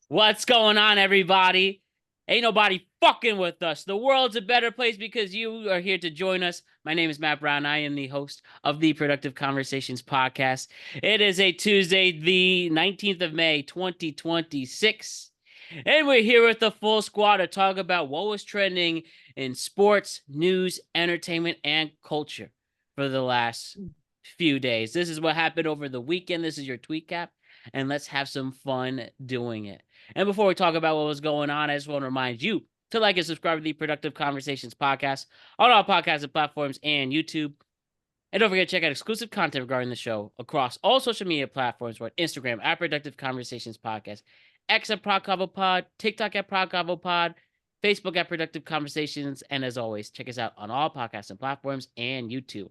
What's going on, everybody? Ain't nobody fucking with us. The world's a better place because you are here to join us. My name is Matt Brown. I am the host of the Productive Conversations podcast. It is a Tuesday, the 19th of May, 2026. And we're here with the full squad to talk about what was trending in sports, news, entertainment, and culture for the last few days. This is what happened over the weekend. This is your tweet cap, and let's have some fun doing it. And before we talk about what was going on, I just want to remind you to like and subscribe to the Productive Conversations podcast on all podcasting platforms and YouTube. And don't forget to check out exclusive content regarding the show across all social media platforms. We're on Instagram at Productive Conversations Podcast, X at ProdConvoPod, TikTok at ProdConvoPod, Facebook at Productive Conversations, and as always, check us out on all podcasting platforms and YouTube.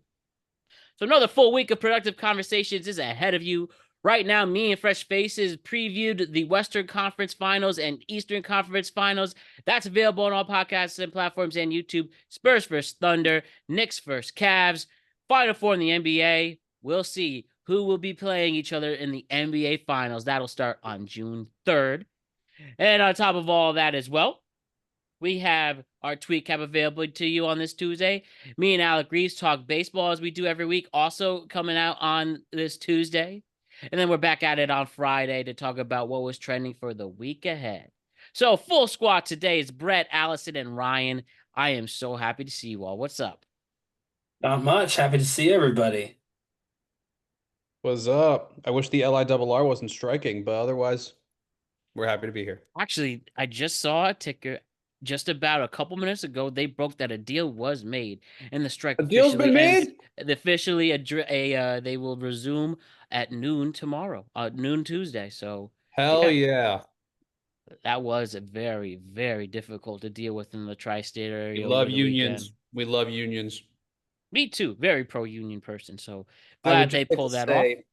So another full week of Productive Conversations is ahead of you. Right now, me and Fresh Faces previewed the Western Conference Finals and Eastern Conference Finals. That's available on all podcasts and platforms and YouTube. Spurs versus Thunder, Knicks versus Cavs, Final Four in the NBA. We'll see who will be playing each other in the NBA Finals. That'll start on June 3rd. And on top of all that as well, we have our tweet cap available to you on this Tuesday. Me and Alec Reeves talk baseball as we do every week, also coming out on this Tuesday. And then we're back at it on Friday to talk about what was trending for the week ahead. So full squad today is Brett, Allison, and Ryan. I am so happy to see you all. What's up? Not much. Happy to see everybody. What's up? I wish the LIRR wasn't striking, but otherwise, we're happy to be here. Actually, I just saw a ticker just about a couple minutes ago. They broke that a deal was made, and the strike A deal's been made? Officially, they will resume at noon tomorrow, noon Tuesday. So Hell yeah, yeah. that was a very, very difficult to deal with in the tri-state We area over love the weekend. unions. We love unions. Me too, very pro-union person. So I would glad just they like to pulled that off. say,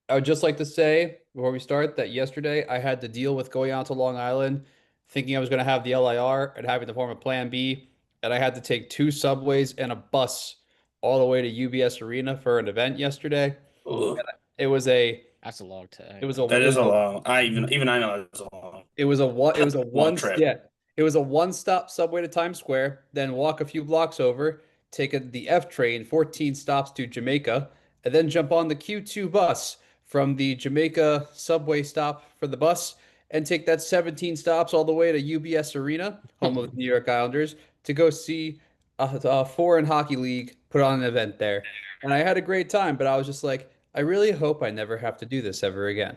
I would just like to say before we start that yesterday I had to deal with going out to Long Island, thinking I was going to have the LIR and having to form a plan B, and I had to take two subways and a bus all the way to UBS Arena for an event yesterday. Ooh, It was a That's a long time. it was a that it is was a a long. I know that's a long, it was a long one trip. yeah it was a one stop subway to Times Square, then walk a few blocks over, take the F train 14 stops to Jamaica, and then jump on the Q2 bus from the Jamaica subway stop for the bus, and take that 17 stops all the way to UBS Arena, home of the New York Islanders, to go see a foreign hockey league put on an event there. And I had a great time, but I was just like, I really hope I never have to do this ever again.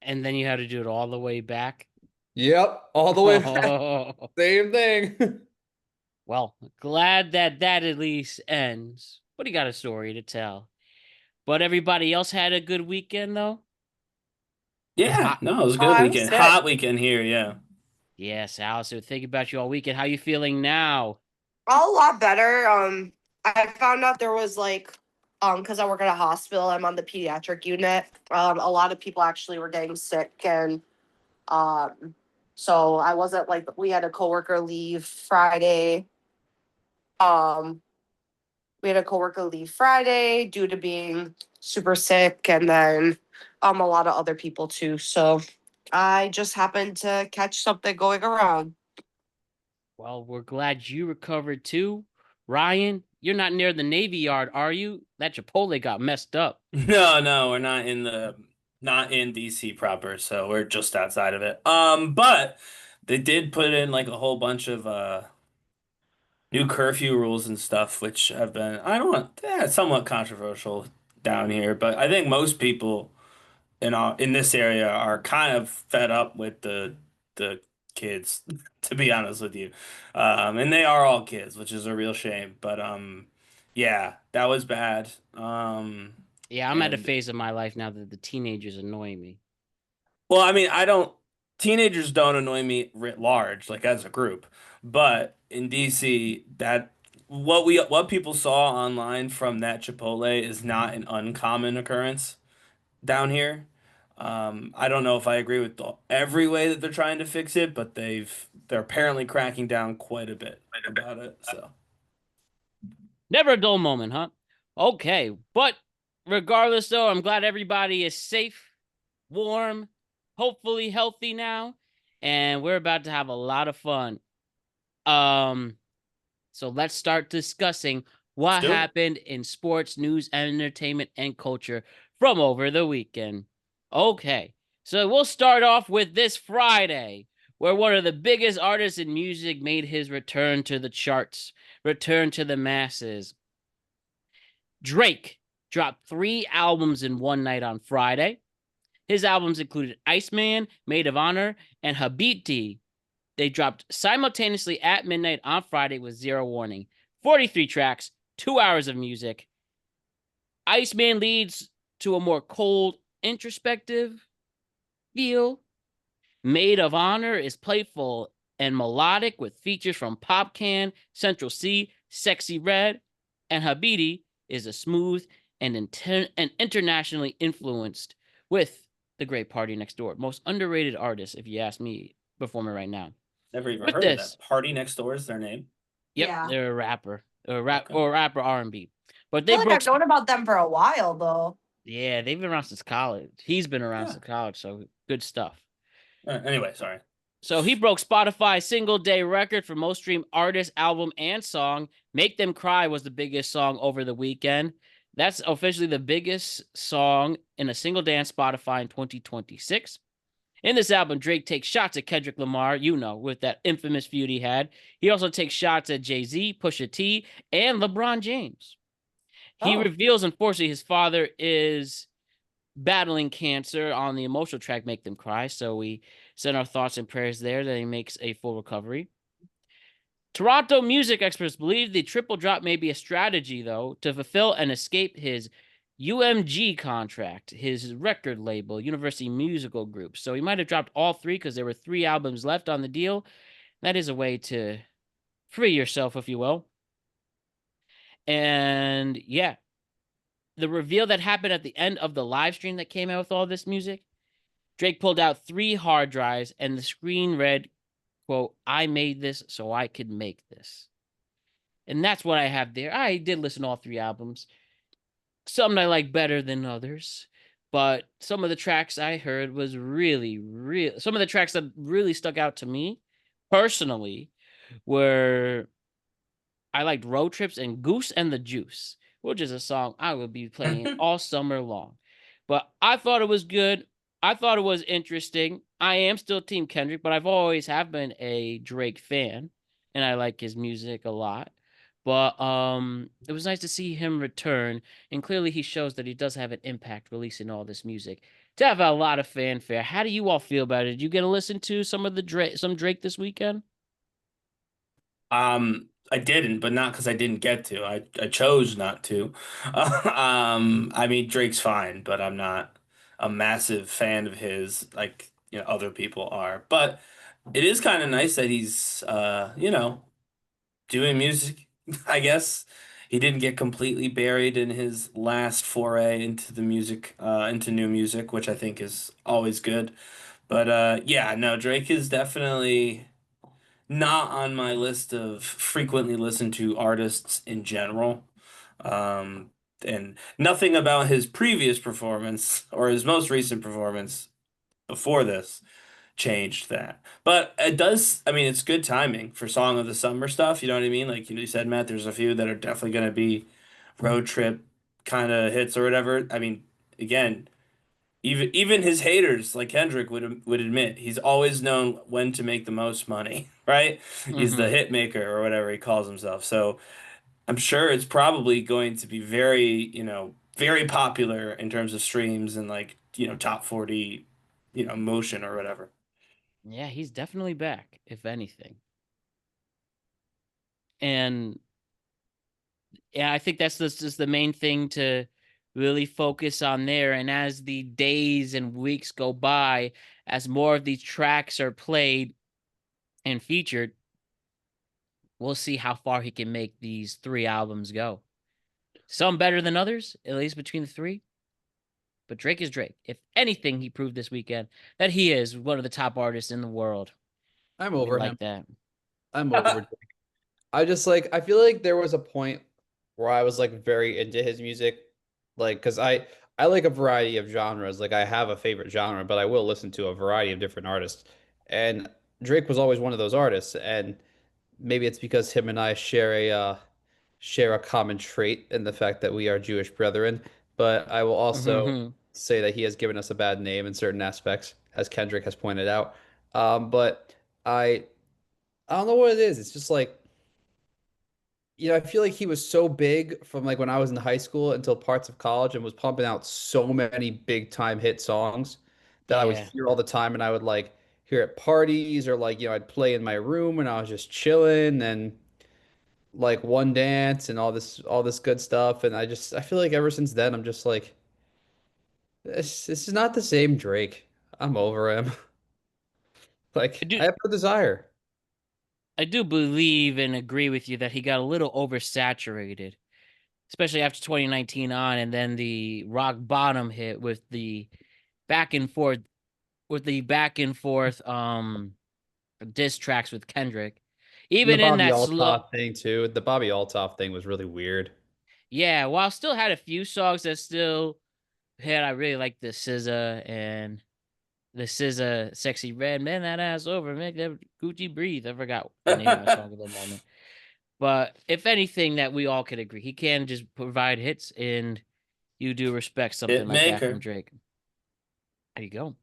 And then you had to do it all the way back. Yep, all the way back. Same thing. Well, glad that at least ends. But he got a story to tell. But everybody else had a good weekend, though? Yeah, I, no, it was a Oh, good I was weekend. sick. Hot weekend here. Yeah. yes, Allison, thinking about you all weekend. How you feeling now? A lot better. I found out there was because I work at a hospital, I'm on the pediatric unit. A lot of people actually were getting sick, and so I wasn't we had a coworker leave Friday. Um, we had a coworker leave Friday due to being super sick, and then a lot of other people too. So I just happened to catch something going around. Well, we're glad you recovered too. Ryan, you're not near the Navy Yard, are you? That Chipotle got messed up. No, we're not in DC proper, so we're just outside of it. But they did put in like a whole bunch of new curfew rules and stuff, which have been I don't want somewhat controversial down here, but I think most people in this area are kind of fed up with the kids, to be honest with you. And they are all kids, which is a real shame. But yeah, that was bad. Yeah, I'm at a And phase of my life now that the teenagers annoy me. well, I mean, I don't teenagers don't annoy me writ large, like as a group, but in DC, that what people saw online from that Chipotle is not an uncommon occurrence down here. I don't know if I agree with every way that they're trying to fix it, but they're apparently cracking down quite a bit about it. So Never a dull moment, huh? Okay, but regardless, though, I'm glad everybody is safe, warm, hopefully healthy now, and we're about to have a lot of fun. So let's start discussing what do it. happened in sports, news, entertainment, and culture from over the weekend. Okay, so we'll start off with this Friday, where one of the biggest artists in music made his return to the charts, return to the masses. Drake dropped 3 albums in one night on Friday. His albums included Iceman, Maid of Honor, and Habibti. They dropped simultaneously at midnight on Friday with zero warning. 43 tracks, 2 hours of music. Iceman leads to a more cold, introspective feel. Maid of Honor is playful and melodic with features from Popcan, Central C, Sexy Red, and Habibti is a smooth and internationally influenced with the great Party Next Door. Most underrated artist, if you ask me, performing right now. Never even With heard of this. that. Party Next Door is their name. Yep, Yeah. they're a rapper, Okay. or rapper R&B. But I they feel like broke. I've known about them for a while though. Yeah, they've been around since college. He's been around Yeah. since college, so good stuff. Anyway, sorry. So he broke Spotify's single day record for most streamed artist, album, and song. Make Them Cry was the biggest song over the weekend. That's officially the biggest song in a single day on Spotify in 2026. In this album, Drake takes shots at Kendrick Lamar, with that infamous feud he had. He also takes shots at Jay-Z, Pusha T, and LeBron James. He reveals, unfortunately, his father is battling cancer on the emotional track, Make Them Cry. So we send our thoughts and prayers there that he makes a full recovery. Toronto music experts believe the triple drop may be a strategy, though, to fulfill and escape his UMG contract, his record label, University Musical Group. So he might have dropped all 3 because there were 3 albums left on the deal. That is a way to free yourself, if you will. And yeah, the reveal that happened at the end of the live stream that came out with all this music, Drake pulled out 3 hard drives and the screen read, quote, "I made this so I could make this." And that's what I have there. I did listen to all 3 albums. Some I like better than others, but some of the tracks I heard was really, some of the tracks that really stuck out to me personally were, I liked Road Trips and Goose and the Juice, which is a song I will be playing all summer long. But I thought it was good. I thought it was interesting. I am still Team Kendrick, but I've always have been a Drake fan, and I like his music a lot. But it was nice to see him return, and clearly he shows that he does have an impact releasing all this music. To have a lot of fanfare. How do you all feel about it? Did you get to listen to some of the Drake this weekend? I didn't, but not because I didn't get to. I chose not to. I mean, Drake's fine, but I'm not a massive fan of his like, other people are. But it is kind of nice that he's doing music, I guess. He didn't get completely buried in his last foray into the music, into new music, which I think is always good. But yeah, no, Drake is definitely not on my list of frequently listened to artists in general. Um, and nothing about his previous performance or his most recent performance before this changed that. But it does, I mean, it's good timing for Song of the Summer stuff. You know what I mean? Like you said, Matt, there's a few that are definitely going to be road trip kind of hits or whatever. I mean, again, even his haters like Kendrick would admit he's always known when to make the most money, right? He's the hit maker or whatever he calls himself. So I'm sure it's probably going to be very, very popular in terms of streams and like, top 40, motion or whatever. Yeah, he's definitely back, if anything. And yeah, I think that's just the main thing to really focus on there. And as the days and weeks go by, as more of these tracks are played and featured, we'll see how far he can make these 3 albums go. Some better than others, at least between the 3. But Drake is Drake. If anything, he proved this weekend that he is one of the top artists in the world. I'm over like him. that. I'm over Drake. I feel like there was a point where I was like very into his music. Like, cause I like a variety of genres. Like I have a favorite genre, but I will listen to a variety of different artists. And Drake was always one of those artists. And maybe it's because him and I share a common trait in the fact that we are Jewish brethren. But I will also say that he has given us a bad name in certain aspects, as Kendrick has pointed out. But I don't know what it is. It's just like, I feel like he was so big from like when I was in high school until parts of college and was pumping out so many big time hit songs that I would Yeah. hear all the time and I would like hear at parties or like, I'd play in my room when I was just chilling and like One Dance and all this good stuff. And I feel like ever since then I'm just like this is not the same Drake. I'm over him. I Like do I have no desire. I do believe and agree with you that he got a little oversaturated, especially after 2019 on, and then the rock bottom hit with the back and forth diss tracks with Kendrick. And the Even in Bobby that slow Altoff thing too. The Bobby Altoff thing was really weird. Yeah, while still had a few songs that still hit, I really like the SZA Sexy Red, man, that ass over, make that Gucci breathe. I forgot the name of my song at the moment. But if anything that we all could agree, he can just provide hits, and you do respect something Hit like that from maker. Drake. There you go.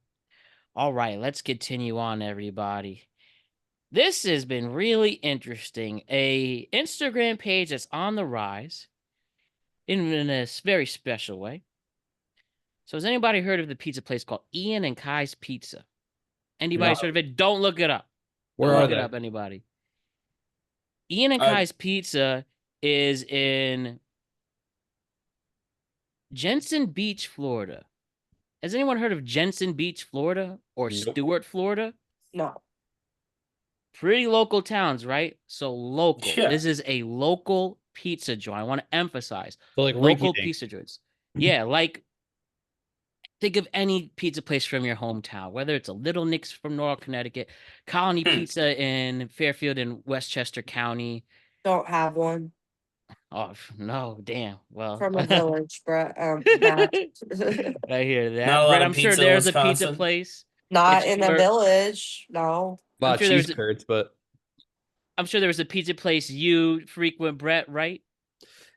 All right, let's continue on, everybody. This has been really interesting. A Instagram page that's on the rise in a very special way. So has anybody heard of the pizza place called Ian and Kai's Pizza? Anybody's No. heard of it? Don't look it up. Where Don't are look it they? up, anybody. Ian and I Kai's Pizza is in Jensen Beach, Florida. Has anyone heard of Jensen Beach, Florida, or Nope. Stuart, Florida? No. Pretty local towns, right? So local. Yeah. This is a local pizza joint. I want to emphasize So like local rinky dink. pizza joints. Yeah, like think of any pizza place from your hometown, whether it's a Little Nick's from Norwalk, Connecticut, Colony Pizza in Fairfield in Westchester County. Don't have one. Oh no, damn. Well, From a village, Brett. That. I hear that. Not a lot Brett, of I'm sure pizza in there's a pizza Wisconsin. place. Not If in you a were- village. No. A lot I'm of sure cheese there's- curds, but I'm sure there was a pizza place you frequent, Brett, right?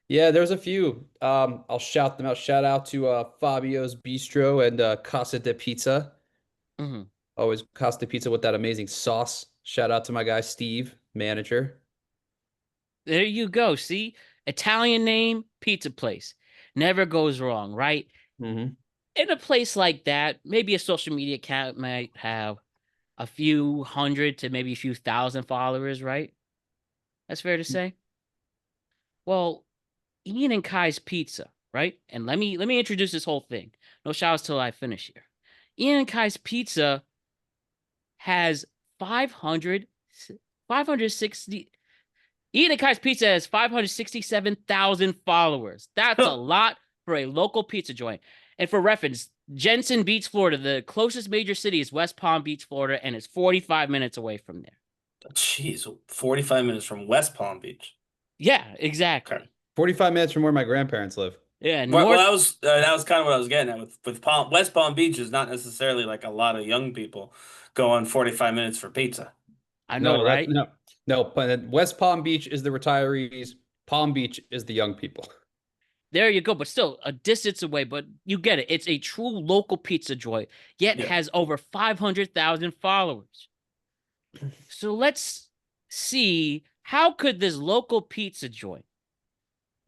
yeah, there's a few. I'll shout them out. Shout out to Fabio's Bistro and Casa de Pizza. Mm-hmm. Always Casa de Pizza with that amazing sauce. Shout out to my guy Steve, manager. There you go. See, Italian name, pizza place, never goes wrong, right? Mm-hmm. In a place like that, maybe a social media account might have a few hundred to maybe a few thousand followers, right? That's fair to say. Well, Ian and Kai's Pizza, right? And let me introduce this whole thing. No shouts till I finish here. Ian and Kai's Pizza has 560. Ian and Kai's Pizza has 567,000 followers. That's a lot for a local pizza joint. And for reference, Jensen Beach, Florida, the closest major city is West Palm Beach, Florida, and it's 45 minutes away from there. Jeez, 45 minutes from West Palm Beach. Yeah, exactly. Okay. 45 minutes from where my grandparents live. Yeah, Well, north. that was kind of what I was getting at with West Palm Beach is not necessarily like a lot of young people going 45 minutes for pizza. I know, right? No. But West Palm Beach is the retirees. Palm Beach is the young people. There you go, but still a distance away. But you get it. It's a true local pizza joint, yet Yeah. has over 500,000 followers. So let's see, how could this local pizza joint,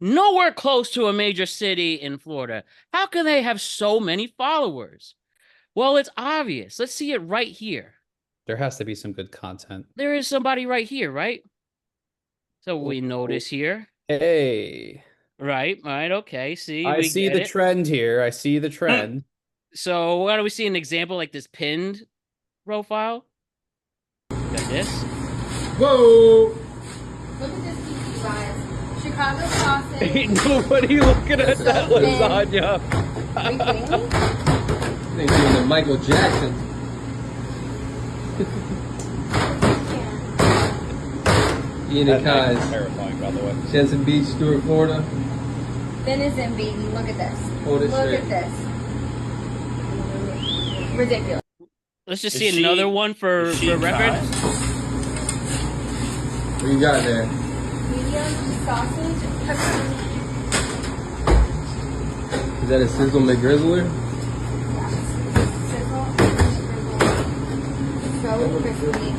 nowhere close to a major city in Florida, how can they have so many followers? Well, it's obvious. Let's see it right here. There has to be some good content. There is somebody right here, right? So we notice here. Hey, Right, okay. See, I we see get the it. trend here. I see the trend. So why don't we see an example like this pinned profile? Got this. Whoa! Look at this pizza, guys. Chicago sausage. Ain't nobody looking at that So thin. lasagna. Are you kidding me? They doing the Michael Jackson. Ian and Kai's, terrifying, by the way. Jensen Beach, Stuart, Florida. Venison, baby. Look at this. Hold it Look straight. at this. Ridiculous. Let's just Is see she- another one for is she reference. cut? What you got there? Medium sausage, pepperoni. Is that a sizzle McGrizzler? Sizzle. So crispy.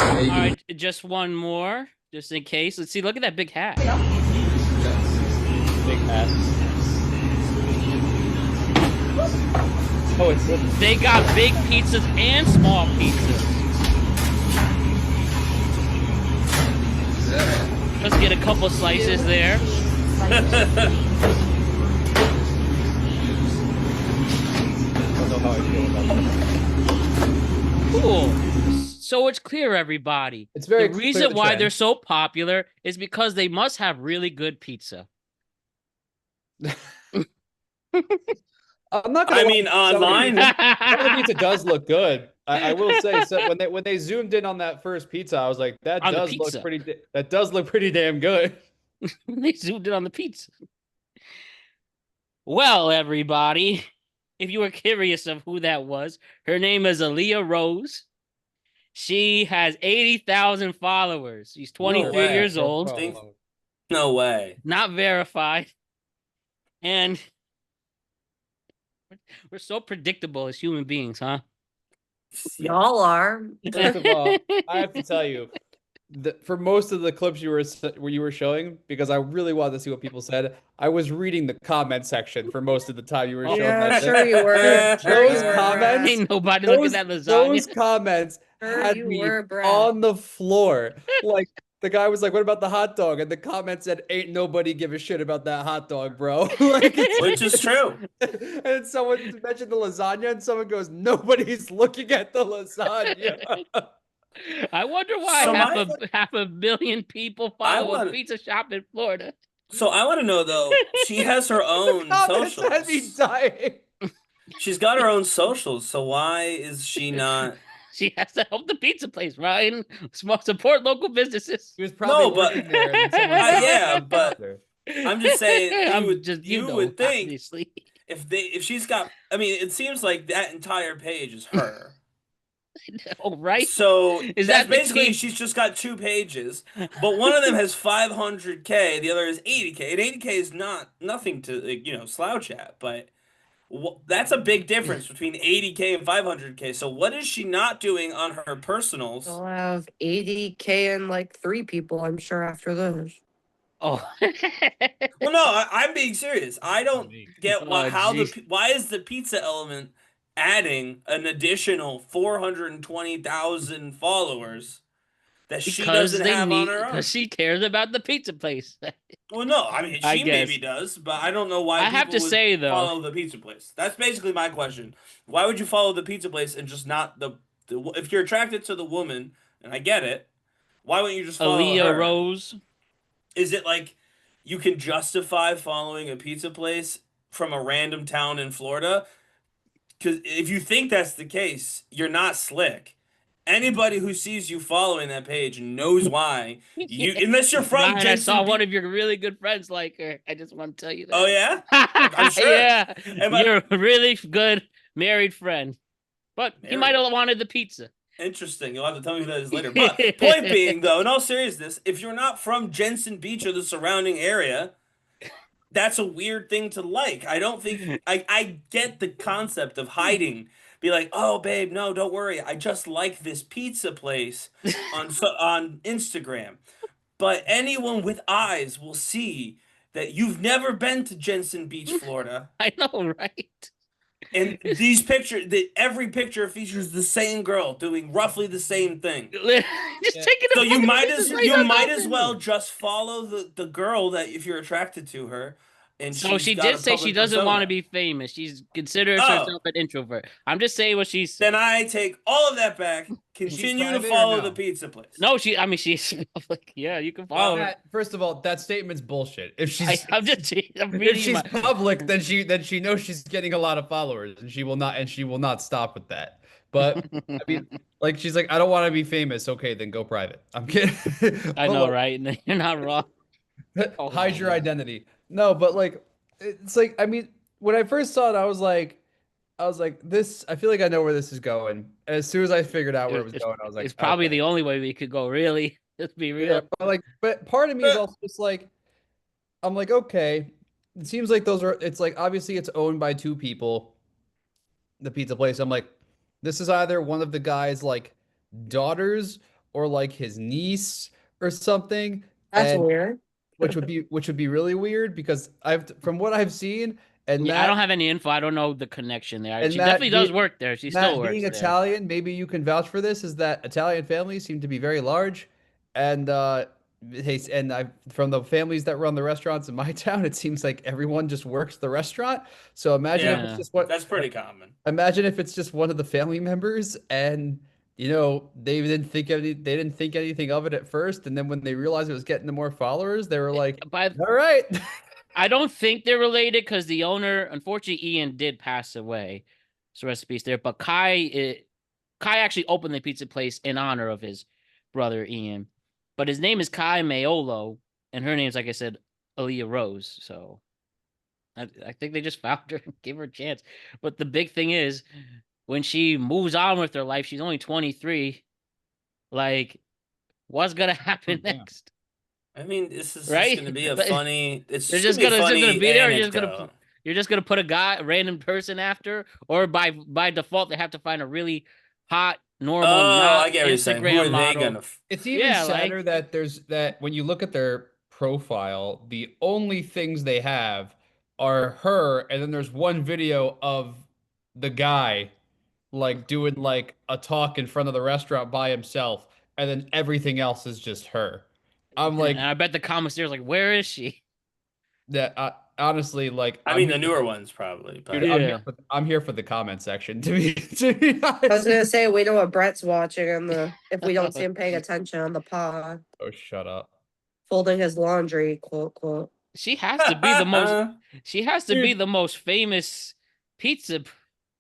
Hey, you All can- right, just one more, just in case. Let's see. Look at that big hat. Big hat. Oh, it's good. They got big pizzas and small pizzas. Let's get a couple slices there. I don't know how I feel about that. Cool. So it's clear, everybody. It's very The clear reason the why trend. they're so popular is because they must have really good pizza. I'm not gonna. I lie, mean, some of the online. pizza- some of the pizza does look good. I will say, so when they zoomed in on that first pizza, I was like, that On the does pizza. look pretty. That does look pretty damn good. They zoomed in on the pizza. Well, everybody, if you were curious of who that was, her name is Aaliyah Rose. She has 80,000 followers. She's 23 way. years old, Think- No way. not verified. And we're so predictable as human beings, huh? Y'all are. First of all, I have to tell you, for most of the clips you were showing, because I really wanted to see what people said, I was reading the comment section for most of the time you were showing Yeah, that. sure you were. Sure Those you were, comments- Ain't nobody looking at that Those lasagna. comments Sure had you me were, Brad. on the floor. Like the guy was like, "What about the hot dog?" And the comment said, "Ain't nobody give a shit about that hot dog, bro." Like, Which is true. and someone mentioned the lasagna, and someone goes, "Nobody's looking at the lasagna." I wonder why So half a million people I follow a wanna- pizza shop in Florida. So I want to know though. She has her own Comments had me socials. dying. She's got her own socials. So why is she not? She has to help the pizza place, Ryan. Support local businesses. He was probably No, but- working there. And then someone Yeah, but I'm just saying. I'm You would, just, you know, would think obviously. if she's got. I mean, it seems like that entire page is her. Oh, right. So Is that's that the basically key? she's just got 2 pages, but one of them has 500K, the other is 80K, and 80K is nothing to slouch at, but that's a big difference between 80K and 500K. So what is she not doing on her personals? I'll have 80K and like 3 people, I'm sure, after those. Oh. Well, no, I'm being serious. I don't get Oh, why is the pizza element adding an additional 420,000 followers that she doesn't have on her own. Because she cares about the pizza place. Well, no, I mean I she guess. maybe does, but I don't know why. I have to people would say, though- follow the pizza place. That's basically my question. Why would you follow the pizza place and just not the if you're attracted to the woman, and I get it, why wouldn't you just follow Aaliyah her? Rose. Is it like you can justify following a pizza place from a random town in Florida? Because if you think that's the case, you're not slick. Anybody who sees you following that page knows why. Unless you're from Ryan, I Jensen saw Beach. one of your really good friends like her. I just want to tell you that. Oh yeah, I'm sure. Yeah, Am I- you're a really good married friend. But he Married? might have wanted the pizza. Interesting. You'll have to tell me who that is later. But point being, though, in all seriousness, if you're not from Jensen Beach or the surrounding area, that's a weird thing to like. I don't think I get the concept of hiding. Be like, oh, babe, no, don't worry. I just like this pizza place on Instagram. But anyone with eyes will see that you've never been to Jensen Beach, Florida. I know, right? And these pictures, every picture features the same girl doing roughly the same thing. Just Yeah. taking So a you fucking might pizza as slice you out might of as it. well just follow the girl that if you're attracted to her. And So she's she got did a say she public doesn't persona. want to be famous. She's considers Oh. herself an introvert. I'm just saying what she's. Then I take all of that back. Continue to private or follow no? the pizza place. No, she's public. Yeah, you can follow her. First of all, that statement's bullshit. If she's I'm if reading she's my. public, then she knows she's getting a lot of followers, and she will not stop with that. But I mean, like she's like, I don't want to be famous. Okay, then go private. I'm kidding. I But know, look, right? You're not wrong. Oh Hide my your God. identity. No, but like it's like I mean, when I first saw it, I was like, this. I feel like I know where this is going. And as soon as I figured out where it was going, I was like, It's probably okay, the only way we could go, really. Let's be yeah. real. But part of me is also just like, I'm like, okay. It seems like those are. It's like obviously it's owned by two people, the pizza place. I'm like, this is either one of the guy's like daughters or like his niece or something. That's And weird. which would be really weird because I've from what I've seen and Yeah, I don't have any info. I don't know the connection there. She definitely does work there. She still Being works there. Italian, maybe you can vouch for this, is that Italian families seem to be very large. And from the families that run the restaurants in my town, it seems like everyone just works the restaurant. So Yeah, Yeah. that's pretty common. imagine if it's just one of the family members and they didn't think anything of it at first, and then when they realized it was getting the more followers, they were like, But all right. I don't think they're related because the owner, unfortunately, Ian did pass away. So rest in peace there. But Kai actually opened the pizza place in honor of his brother Ian. But his name is Kai Maiolo, and her name's, like I said, Aaliyah Rose. So I think they just found her and gave her a chance. But the big thing is, when she moves on with her life, she's only 23. Like, what's gonna happen damn. next? I mean, this is just Right? gonna be a Like, funny. It's They're just gonna be a it's just gonna funny be there. anecdote. You're just gonna put a random person after, or by default they have to find a really hot, normal, Oh, not I get what you're saying. Who Instagram are they model. gonna? It's even Yeah, sadder like that there's that when you look at their profile, the only things they have are her, and then there's one video of the guy like doing like a talk in front of the restaurant by himself, and then everything else is just her. I'm and like I bet the comments there's like, where is she? that. Honestly, like I mean, the newer ones probably, dude, but Yeah. I'm here for the comment section to be I was honest. gonna say we know what Brett's watching on the if we don't see him paying attention on the pod. Oh, shut up. Folding his laundry, quote quote. She has to be the most. She has to be Dude. the most famous pizza Dude,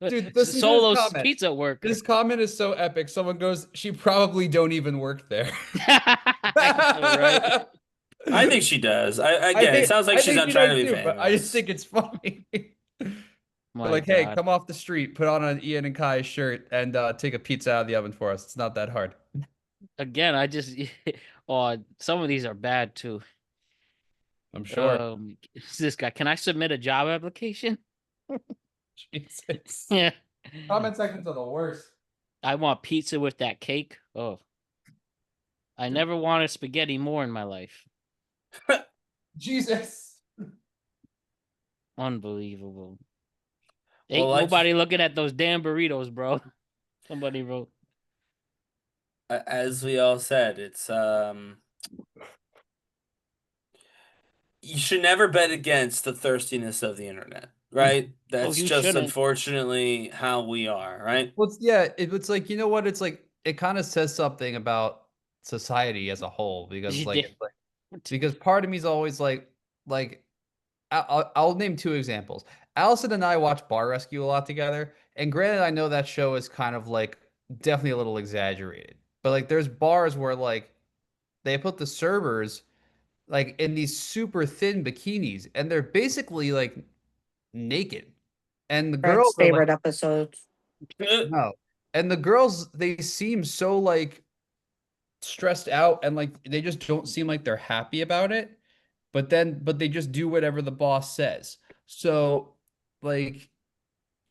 listen to this solo comment. pizza worker. This comment is so epic. Someone goes, "She probably don't even work there." Right? I think she does. I get it. It sounds like she's not trying to be famous. but I just think it's funny. My Like, hey, God. come off the street, put on an Ian and Kai shirt, and take a pizza out of the oven for us. It's not that hard. Again, I just oh, some of these are bad too. I'm sure. This guy, can I submit a job application? Jesus. Yeah. Comment sections are the worst. I want pizza with that cake. Oh. I never wanted spaghetti more in my life. Jesus. Unbelievable. Well, Ain't like- nobody looking at those damn burritos, bro. Somebody wrote. As we all said, it's you should never bet against the thirstiness of the internet, right? That's you just shouldn't. unfortunately how we are, right? Well, it's like you know what? It's like it kind of says something about society as a whole because Yeah. because part of me is always like I'll name two examples. Allison and I watch Bar Rescue a lot together, and granted, I know that show is kind of like definitely a little exaggerated, but like there's bars where like they put the servers like in these super thin bikinis, and they're basically like naked, and the girls Brett's are like favorite episodes. no, and the girls they seem so like stressed out and like they just don't seem like they're happy about it. But they just do whatever the boss says. So like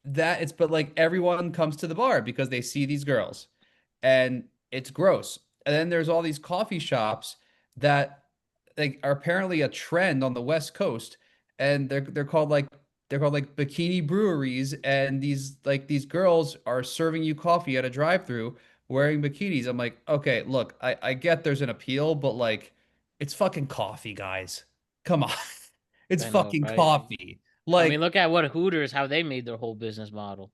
that it's but like everyone comes to the bar because they see these girls and it's gross. And then there's all these coffee shops that like are apparently a trend on the West Coast and they're called like bikini breweries and these girls are serving you coffee at a drive-through wearing bikinis. I'm like, okay, look, I get there's an appeal, but like it's fucking coffee, guys. Come on. It's I know, fucking right? coffee. I Like mean, look at what Hooters, how they made their whole business model.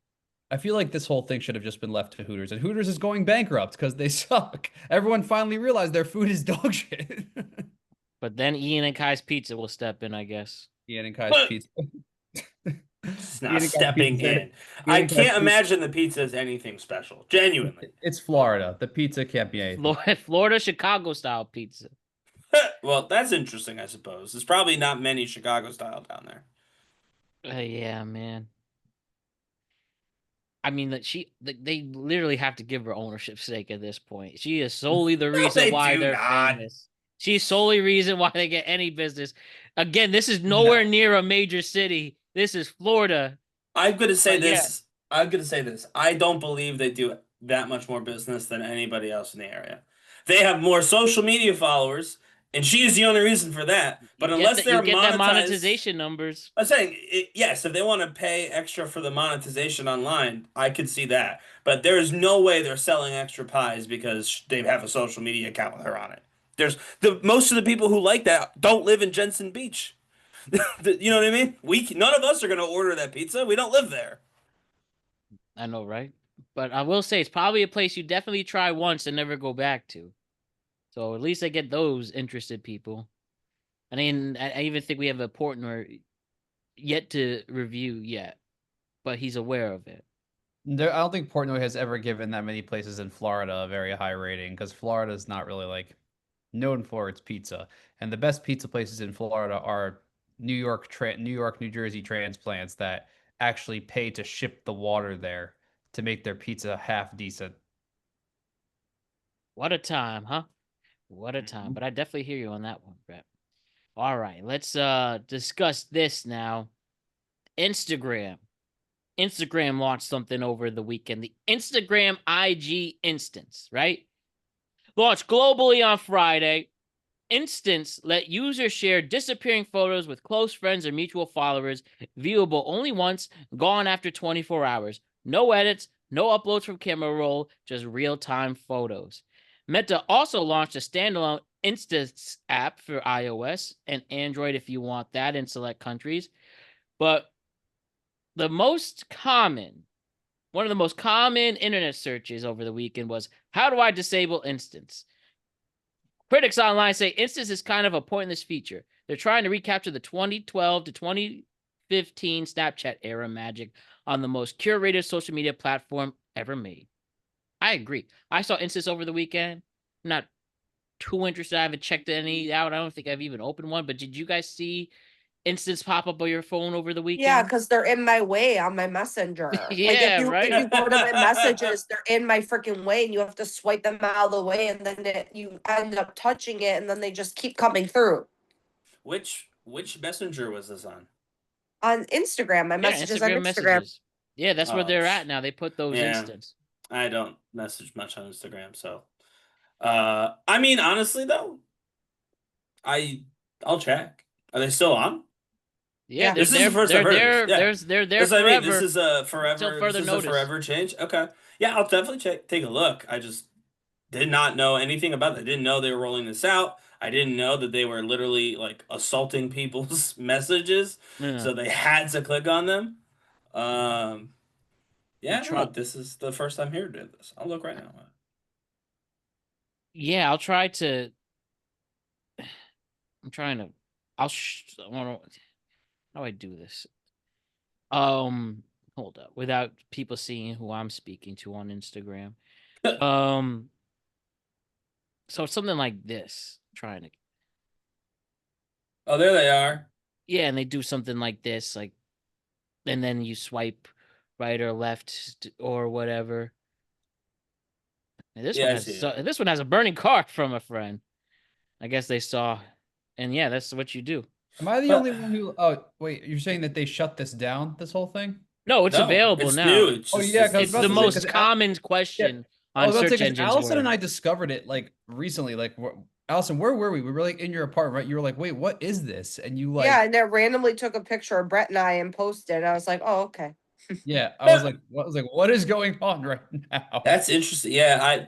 I feel like this whole thing should have just been left to Hooters, and Hooters is going bankrupt because they suck. Everyone finally realized their food is dog shit. But then Ian and Kai's Pizza will step in, I guess. Ian and Kai's But- pizza. It's Ian not and Kai's stepping pizza. in. Ian I and Kai's can't pizza. imagine the pizza is anything special. Genuinely. It's Florida. The pizza can't be anything. Florida Chicago style pizza. Well, that's interesting, I suppose. There's probably not many Chicago style down there. Yeah, man. I mean, they literally have to give her ownership stake at this point. She is solely the No, reason they why do they're not. famous. She's solely reason why they get any business. Again, this is nowhere near a major city. This is Florida. I'm gonna say But yeah. this. I'm gonna say this. I don't believe they do that much more business than anybody else in the area. They have more social media followers, and she is the only reason for that. But unless You they're get that monetized, monetization numbers. I'm saying yes. If they want to pay extra for the monetization online, I could see that. But there is no way they're selling extra pies because they have a social media account with her on it. There's the most of the people who like that don't live in Jensen Beach. You know what I mean? None of us are gonna order that pizza. We don't live there. I know, right? But I will say it's probably a place you definitely try once and never go back to. So at least I get those interested people. I mean, I even think we have a Portner yet to review yet, but he's aware of it. I don't think Portnoy has ever given that many places in Florida a very high rating because Florida is not really like known for its pizza, and the best pizza places in Florida are New York, New Jersey transplants that actually pay to ship the water there to make their pizza half decent. What a time, huh? What a time. But I definitely hear you on that one, Brett. All right, let's discuss this now. Instagram. Instagram launched something over the weekend. The Instagram IG instance, right? Launched globally on Friday. Instance let users share disappearing photos with close friends or mutual followers, viewable only once, gone after 24 hours. No edits, no uploads from camera roll, just real-time photos. Meta also launched a standalone Instance app for iOS and Android if you want that in select countries. But the most common, one of the most common internet searches over the weekend was, how do I disable Instance? Critics online say Instance is kind of a pointless feature. They're trying to recapture the 2012 to 2015 Snapchat era magic on the most curated social media platform ever made. I agree. I saw Instance over the weekend. I'm not too interested. I haven't checked any out. I don't think I've even opened one. But did you guys see Instance pop up on your phone over the weekend? Yeah, because they're in my way on my messenger. Yeah, right? If you go to my messages, they're in my freaking way, and you have to swipe them out of the way, and then you end up touching it, and then they just keep coming through. Which messenger was this on? On Instagram, my messages on Instagram. Messages. Yeah, that's where Oh, they're at now. They put those yeah. Instance. I don't message much on Instagram, so I mean, honestly though, I'll check. Are they still on? Yeah, this is the first I've heard of this. They're there That's what forever. I mean. This is a forever. further This is notice. a forever change. Okay, yeah, I'll definitely take a look. I just did not know anything about it. I didn't know they were rolling this out. I didn't know that they were literally like assaulting people's messages, so they had to click on them. Yeah, no, this is the first time hearing this. I'll look right now. Yeah, I'll try to. I'm trying to. How do I do this? Hold up. Without people seeing who I'm speaking to on Instagram. So it's something like this. I'm trying to. Oh, there they are. Yeah, and they do something like this, like, and then you swipe right or left or whatever. And this one has a burning card from a friend. I guess they saw, and yeah, that's what you do. Am I the only one who? Oh, wait, you're saying that they shut this down, this whole thing? No, it's available now. New. It's the most common question on search engines. Allison and I discovered it like recently. Like, Allison, where were we? We were like in your apartment, right? You were like, "Wait, what is this?" And you like, yeah, and it randomly took a picture of Brett and I and posted. I was like, "Oh, okay." Yeah, I was like, "What is going on right now?" That's interesting. Yeah,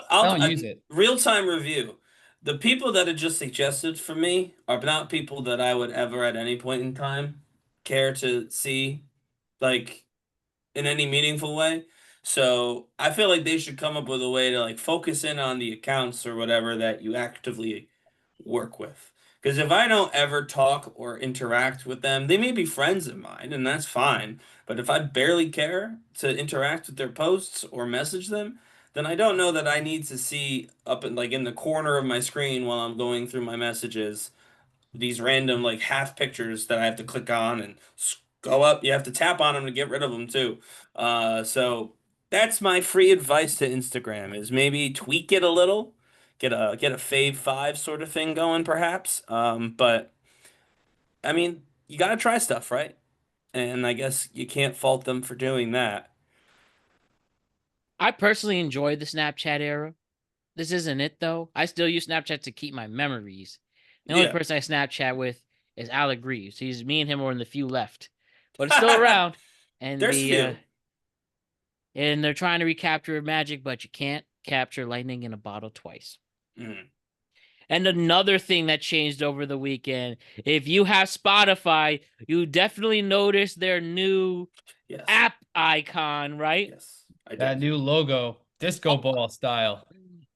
I'll use it. Real-time review. The people that it just suggested for me are not people that I would ever at any point in time care to see, like, in any meaningful way. So I feel like they should come up with a way to like focus in on the accounts or whatever that you actively work with. Because if I don't ever talk or interact with them, they may be friends of mine, and that's fine. But if I barely care to interact with their posts or message them, then I don't know that I need to see up in the corner of my screen while I'm going through my messages these random like half pictures that I have to click on and go up. You have to tap on them to get rid of them too. So that's my free advice to Instagram is maybe tweak it a little, get a fave five sort of thing going perhaps. But I mean, you gotta try stuff, right? And I guess you can't fault them for doing that. I personally enjoy the Snapchat era. This isn't it though. I still use Snapchat to keep my memories. The only Yeah. person I Snapchat with is Alec Reeves. Me and him are in the few left, but it's still around. And There's few. and they're trying to recapture magic, but you can't capture lightning in a bottle twice. Mm. And another thing that changed over the weekend, if you have Spotify, you definitely notice their new Yes. app icon, right? Yes. I That did. new logo, disco ball style.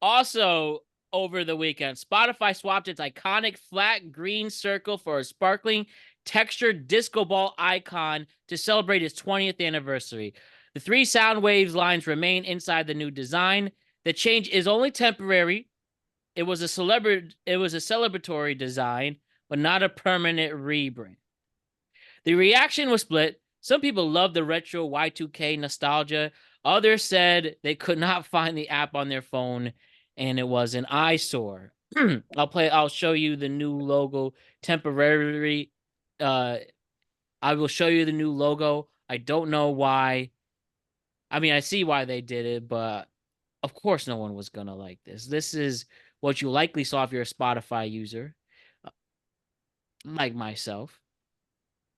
Also, over the weekend, Spotify swapped its iconic flat green circle for a sparkling textured disco ball icon to celebrate its 20th anniversary. The three sound waves lines remain inside the new design. The change is only temporary. It was a celebratory design, but not a permanent rebrand. The reaction was split. Some people loved the retro Y2K nostalgia. Others said they could not find the app on their phone and it was an eyesore. I'll show you the new logo temporarily. I will show you the new logo. I don't know why. I mean, I see why they did it, but of course no one was gonna like this. This is what you likely saw if you're a Spotify user, like myself.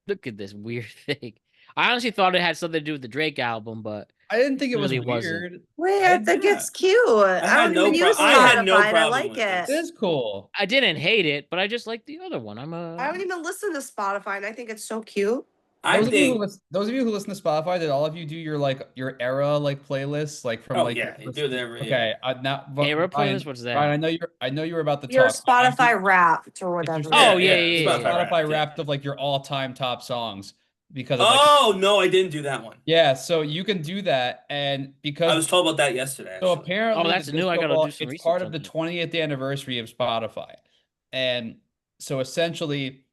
Look at this weird thing. I honestly thought it had something to do with the Drake album, but I didn't think it was really wasn't. weird. Wait, I think it's cute. I had don't no even use I had no Spotify, and I problem like with it. It is cool. I didn't hate it, but I just like the other one. I don't even listen to Spotify, and I think it's so cute. I Those think. of you who listen to Spotify, did all of you do your era like playlists like from Oh like yeah, you do that every okay now Era Ryan, playlist? What's that? Ryan, I know you were about to Your talk. but I'm Spotify Wrapped or it's whatever. your- Oh, yeah, it's yeah, your yeah. Spotify yeah. Wrapped of like your all-time top songs because of like Oh no, I didn't do that one. yeah, so you can do that and because I was told about that yesterday. so Actually. apparently, Oh, that's the new. I disco gotta ball, do some it's research part of on the that. 20th anniversary of Spotify, and so essentially,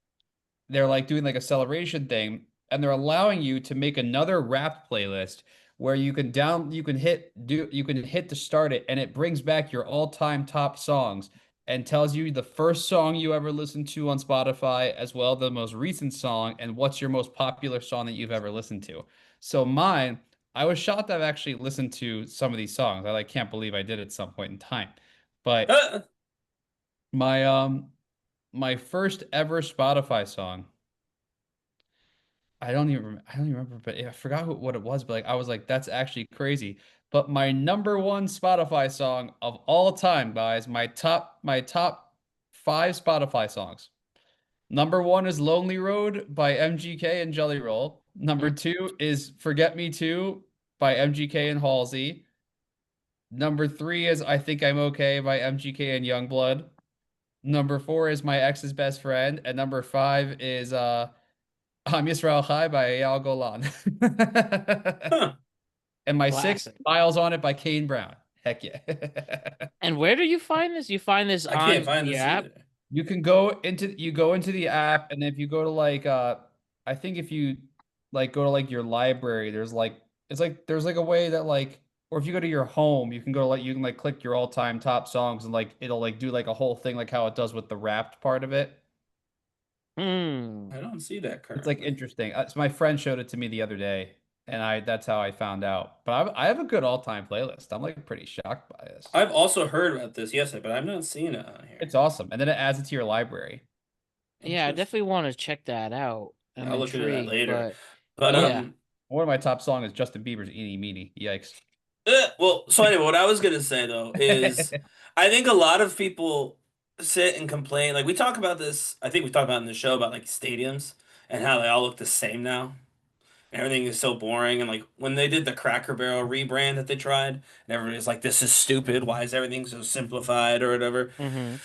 they're like doing like a celebration thing, and they're allowing you to make another Wrapped playlist where you can hit to start it, and it brings back your all-time top songs and tells you the first song you ever listened to on Spotify, as well the most recent song, and what's your most popular song that you've ever listened to. So mine. I was shocked I've actually listened to some of these songs. I like can't believe I did at some point in time. But my my first ever Spotify song, I don't even remember, but I forgot what it was, but like I was like, that's actually crazy. But my number one Spotify song of all time, guys, my top five Spotify songs. Number one is Lonely Road by MGK and Jelly Roll. Number two is Forget Me Too by MGK and Halsey. Number three is I Think I'm Okay by MGK and Youngblood. Number four is My Ex's Best Friend. And number five is I'm Yisrael Chai by Eyal Golan. Huh. And my sixth, Classic. Miles on It by Kane Brown. Heck yeah. And where do you find this? You find this I can't on find the this app? either. You go into the app, and if you go to like I think if you like go to like your library, there's like there's like a way that like or if you go to your home, you can go to like you can like click your all-time top songs and like it'll like do like a whole thing like how it does with the Wrapped part of it. Hmm. I don't see that It's like currently. interesting. So my friend showed it to me the other day, and that's how I found out. But I have a good all-time playlist. I'm like pretty shocked by this. I've also heard about this, yes, but I'm not seeing it on here. It's awesome, and then it adds it to your library. Yeah, I Interesting. definitely want to check that out. I'm I'll look into that intrigued, later. but But yeah. One of my top songs is Justin Bieber's "Eeny Meeny." Yikes. well, so anyway, what I was gonna say though is I think a lot of people sit and complain. Like we talk about this, I think we talked about in the show about like stadiums and how they all look the same now. And everything is so boring. And like when they did the Cracker Barrel rebrand that they tried, and everybody's like, "This is stupid. Why is everything so simplified or whatever?" Mm-hmm.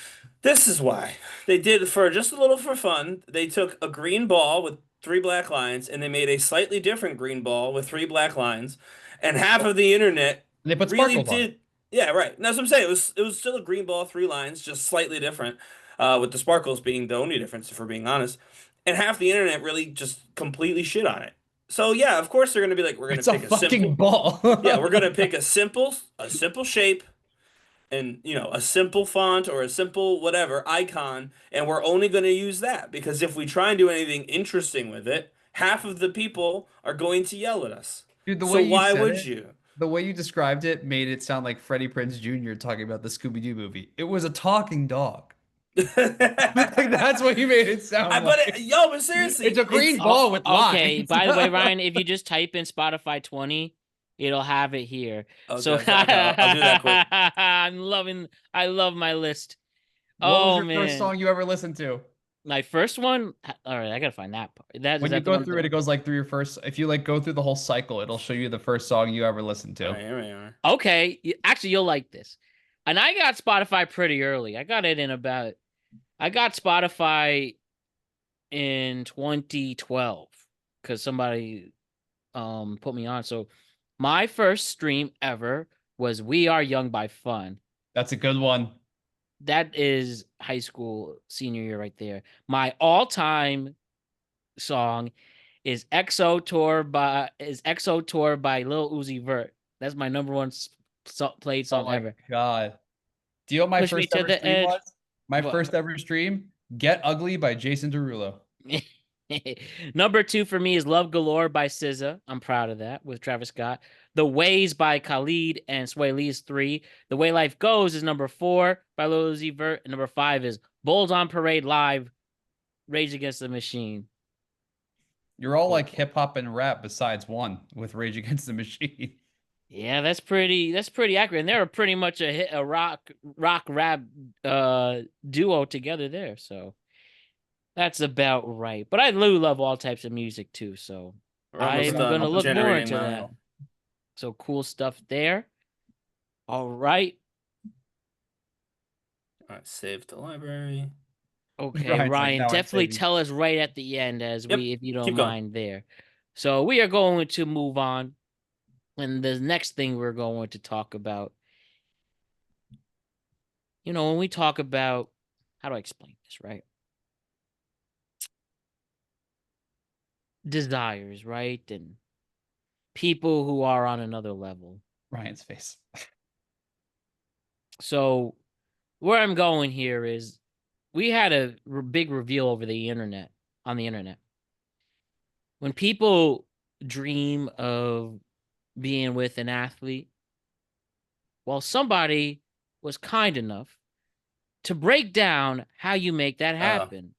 This is why they did for just a little for fun. They took a green ball with three black lines, and they made a slightly different green ball with three black lines, and half of the internet And they put really sparkles on it. did. Yeah, right. And that's what I'm saying. It was still a green ball, 3 lines, just slightly different, with the sparkles being the only difference, if we're being honest. And half the internet really just completely shit on it. So yeah, of course they're gonna be like, we're gonna It's a pick a fucking simple, ball. yeah, we're gonna pick a simple shape, and a simple font or a simple whatever icon, and we're only gonna use that because if we try and do anything interesting with it, half of the people are going to yell at us. Dude, the So way you why said would it, you? the way you described it made it sound like Freddie Prinze Jr. talking about the Scooby-Doo movie. It was a talking dog. Like that's what you made it sound like. But It's seriously, a green it's ball with Okay, lines. by the way, Ryan, if you just type in Spotify 20, it'll have it here. So okay. I'll do that quick. I love my list. What was Oh your first man. song you ever listened to? My first one? All right, I gotta find that part. Is When you that the go one? through it, it goes like through your first. If you like go through the whole cycle, it'll show you the first song you ever listened All to. right, here we are. Okay, actually, you'll like this. And I got Spotify pretty early. I got Spotify in 2012 because somebody put me on. So my first stream ever was We Are Young by Fun. That's a good one. That is high school senior year right there. My all-time song is EXO Tour by Lil Uzi Vert. That's my number one played Oh song my ever. God. Do you know what my Push Me first to ever the stream Edge. was? My What? first ever stream, Get Ugly by Jason Derulo. Number 2 for me is Love Galore by SZA. I'm proud of that with Travis Scott. The Ways by Khalid and Sway Lee is 3. The Way Life Goes is number 4 by Lil Uzi Vert. And number 5 is Bulls on Parade Live, Rage Against the Machine. You're all like hip hop and rap besides one with Rage Against the Machine. Yeah, that's pretty accurate. And they're pretty much a rock rap duo together there. So that's about right. But I do love all types of music too, so We're almost I'm done gonna look more generating into mine. that. So cool stuff there. All right. All right, save to library. Okay, Ryan's like, Ryan, "Now I'm definitely saving." tell us right at the end if you don't keep going. mind there. So we are going to move on. And the next thing we're going to talk about, when we talk about, how do I explain this, right? Desires, right? And people who are on another level. Ryan's face. So where I'm going here is we had a big reveal on the internet. When people dream of being with an athlete, well, somebody was kind enough to break down how you make that happen.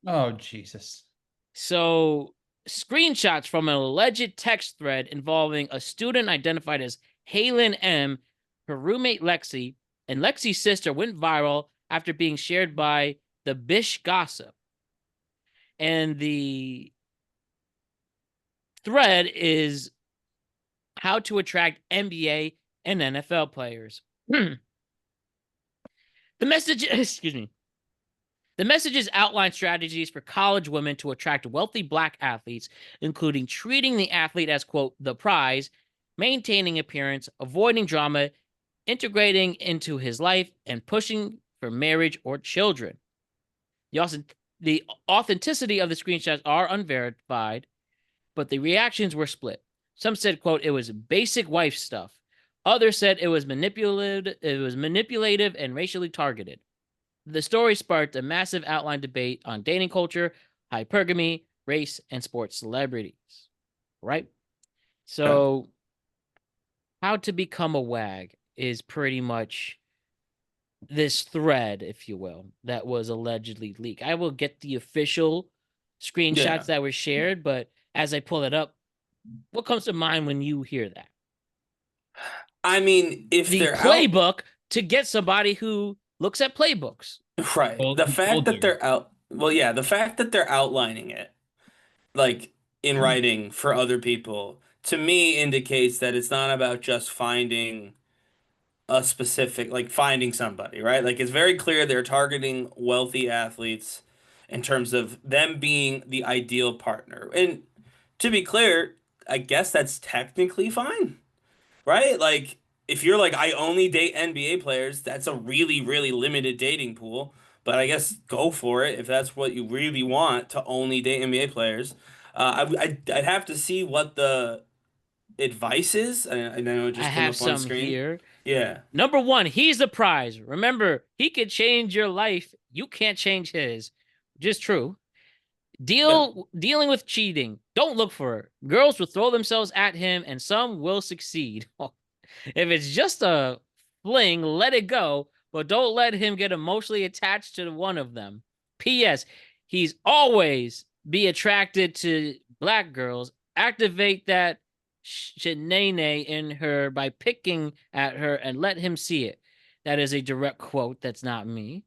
Oh, Jesus. So screenshots from an alleged text thread involving a student identified as Halen M., her roommate Lexi, and Lexi's sister went viral after being shared by the Bish Gossip. And the thread is how to attract NBA and NFL players. The messages outline strategies for college women to attract wealthy Black athletes, including treating the athlete as, quote, the prize, maintaining appearance, avoiding drama, integrating into his life, and pushing for marriage or children. The authenticity of the screenshots are unverified, but the reactions were split. Some said, quote, it was basic wife stuff. Others said it was manipulative and racially targeted. The story sparked a massive outline debate on dating culture, hypergamy, race, and sports celebrities. Right? So, how to become a wag is pretty much this thread, if you will, that was allegedly leaked. I will get the official screenshots that were shared, but as I pull it up, what comes to mind when you hear that? I mean, if The they're playbook to get somebody who looks at playbooks. right, the fact that they're the fact that they're outlining it, like in writing for other people, to me indicates that it's not about just finding a specific, like finding somebody, right? Like it's very clear they're targeting wealthy athletes in terms of them being the ideal partner. And to be clear, I guess that's technically fine, right? Like if you're like, I only date NBA players, that's a really, really limited dating pool. But I guess go for it if that's what you really want to only date NBA players. I'd have to see what the advice is. I know it I just came have up on some screen. here. Yeah. Number one, he's the prize. Remember, he could change your life. You can't change his. Just true. Yeah. Dealing with cheating. Don't look for it. Girls will throw themselves at him, and some will succeed. If it's just a fling, let it go, but don't let him get emotionally attached to one of them. P.S. He's always be attracted to black girls. Activate that shenane in her by picking at her and let him see it. That is a direct quote. That's not me.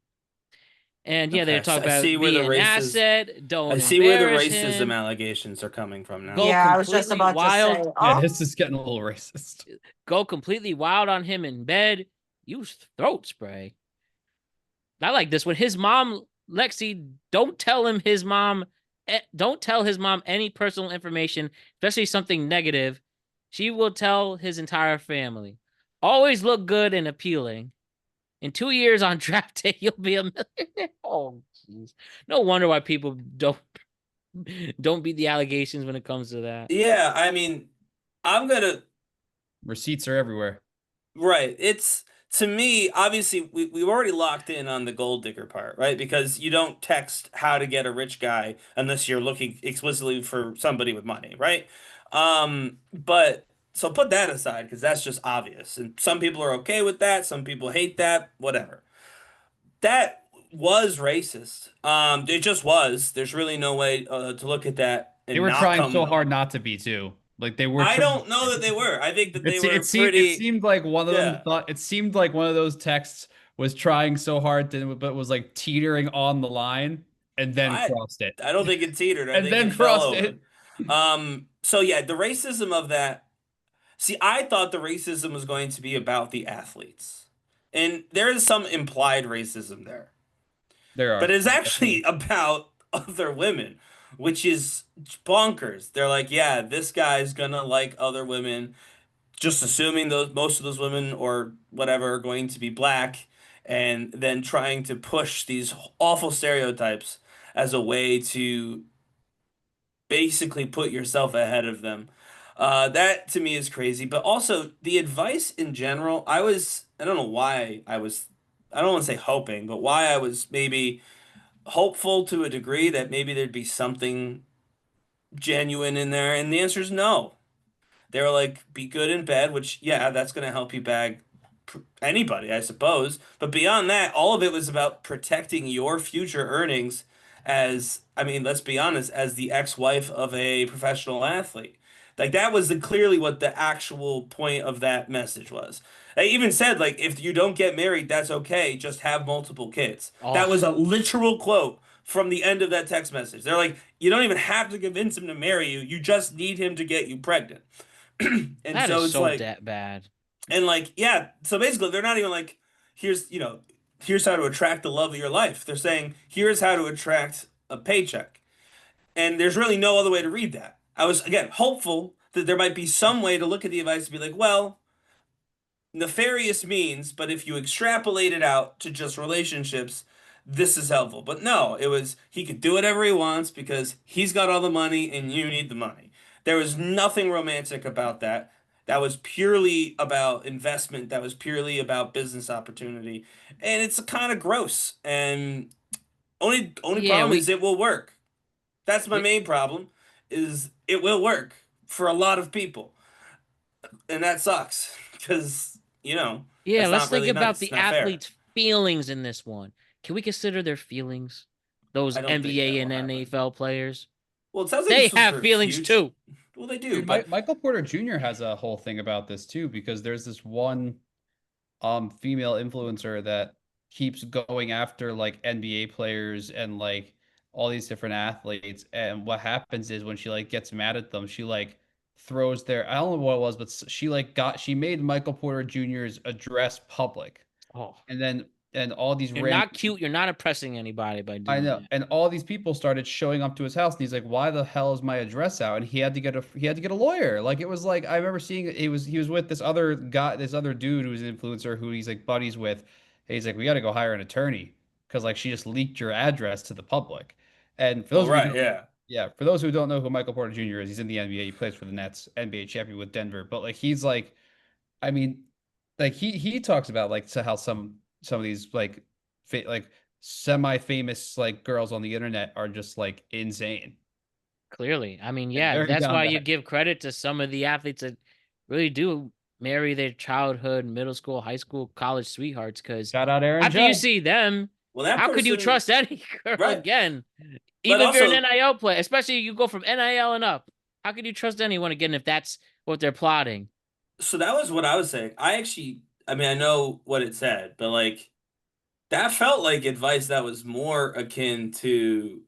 And yeah, they're Okay. So talking about being an asset. I Don't see where the embarrass racism him. allegations are coming from now. Go Yeah, I was just completely about to say. wild. Yeah, Oh, this is getting a little racist. Go completely wild on him in bed. Use throat spray. I like this one. His mom, Lexi, don't tell his mom any personal information, especially something negative. She will tell his entire family. Always look good and appealing. In 2 years on draft day, you'll be a millionaire. Oh, jeez. No wonder why people don't beat the allegations when it comes to that. Yeah, I mean, I'm gonna Receipts are everywhere. right. It's to me, obviously, we've already locked in on the gold digger part, right? Because you don't text how to get a rich guy unless you're looking explicitly for somebody with money, right? But so put that aside because that's just obvious. And some people are okay with that, some people hate that, whatever. That was racist. It just was. There's really no way to look at that They and were not trying so come. hard not to be too. Like they were I trying. don't know that they were. I think that they It, were it pretty. seemed like one of them Yeah. thought it seemed like one of those texts was trying so hard to, but was like teetering on the line and then I crossed it. I don't think it teetered. I And think then it fell crossed over. it. So yeah, the racism of that. See, I thought the racism was going to be about the athletes. And there is some implied racism there. There But are. it's actually about other women, which is bonkers. They're like, yeah, this guy's gonna like other women, just assuming those most of those women or whatever are going to be black, and then trying to push these awful stereotypes as a way to basically put yourself ahead of them. That to me is crazy. But also the advice in general, I don't know why I don't want to say hoping, but why I was maybe hopeful to a degree that maybe there'd be something genuine in there. And the answer is no. They were like, be good in bed, which, yeah, that's going to help you bag anybody, I suppose. But beyond that, all of it was about protecting your future earnings as, I mean, let's be honest, as the ex-wife of a professional athlete. Like that was clearly what the actual point of that message was. They even said like if you don't get married, that's okay, just have multiple kids. That Oh, was a literal quote from the end of that text message. They're like, you don't even have to convince him to marry you. You just need him to get you pregnant. And that is so it's so like bad. and like, yeah, so basically they're not even like, here's, here's how to attract the love of your life. They're saying, here's how to attract a paycheck. And there's really no other way to read that. I was, again, hopeful that there might be some way to look at the advice and be like, well, nefarious means, but if you extrapolate it out to just relationships, this is helpful. But no, it was he could do whatever he wants because he's got all the money and you need the money. There was nothing romantic about that. That was purely about investment. That was purely about business opportunity. And it's kind of gross. And only Yeah, problem is it will work. That's my we main problem is it will work for a lot of people. And that sucks because, yeah, that's let's not think really about nice, the not fair. athletes' feelings in this one. Can we consider their feelings? Those I don't think that NBA will and happen. NFL players. Well, it sounds like They this was have for feelings future. too. Well, they do, Dude, but Michael Porter Jr. has a whole thing about this too, because there's this one female influencer that keeps going after like NBA players and like all these different athletes. And what happens is when she like gets mad at them, she like throws their I don't know what it was, but she made Michael Porter Jr.'s address public. Oh, And then and all these You're random not cute. You're not impressing anybody by I doing know. that. And all these people started showing up to his house and he's like, "Why the hell is my address out?" And he had to get a lawyer. Like it was like I remember seeing he was with this other guy, this other dude who's an influencer who he's like buddies with. And he's like, "We got to go hire an attorney because like she just leaked your address to the public." And for Well, those of you right, yeah. yeah, for those who don't know who Michael Porter Jr. is, he's in the NBA. He plays for the Nets, NBA champion with Denver. But like he's like I mean, like he talks about like so how some of these like semi-famous like girls on the internet are just like insane. Clearly. I mean, Like, yeah, very that's down why you bad. give credit to some of the athletes that really do marry their childhood, middle school, high school, college sweethearts. Because Shout out Aaron after you Judge. see them, Well, that how could you person, trust any girl right. again? But Even if you're an also, NIL player, especially you go from NIL and up, how could you trust anyone again if that's what they're plotting? so that was what I was saying. I mean, I know what it said, but like that felt like advice that was more akin to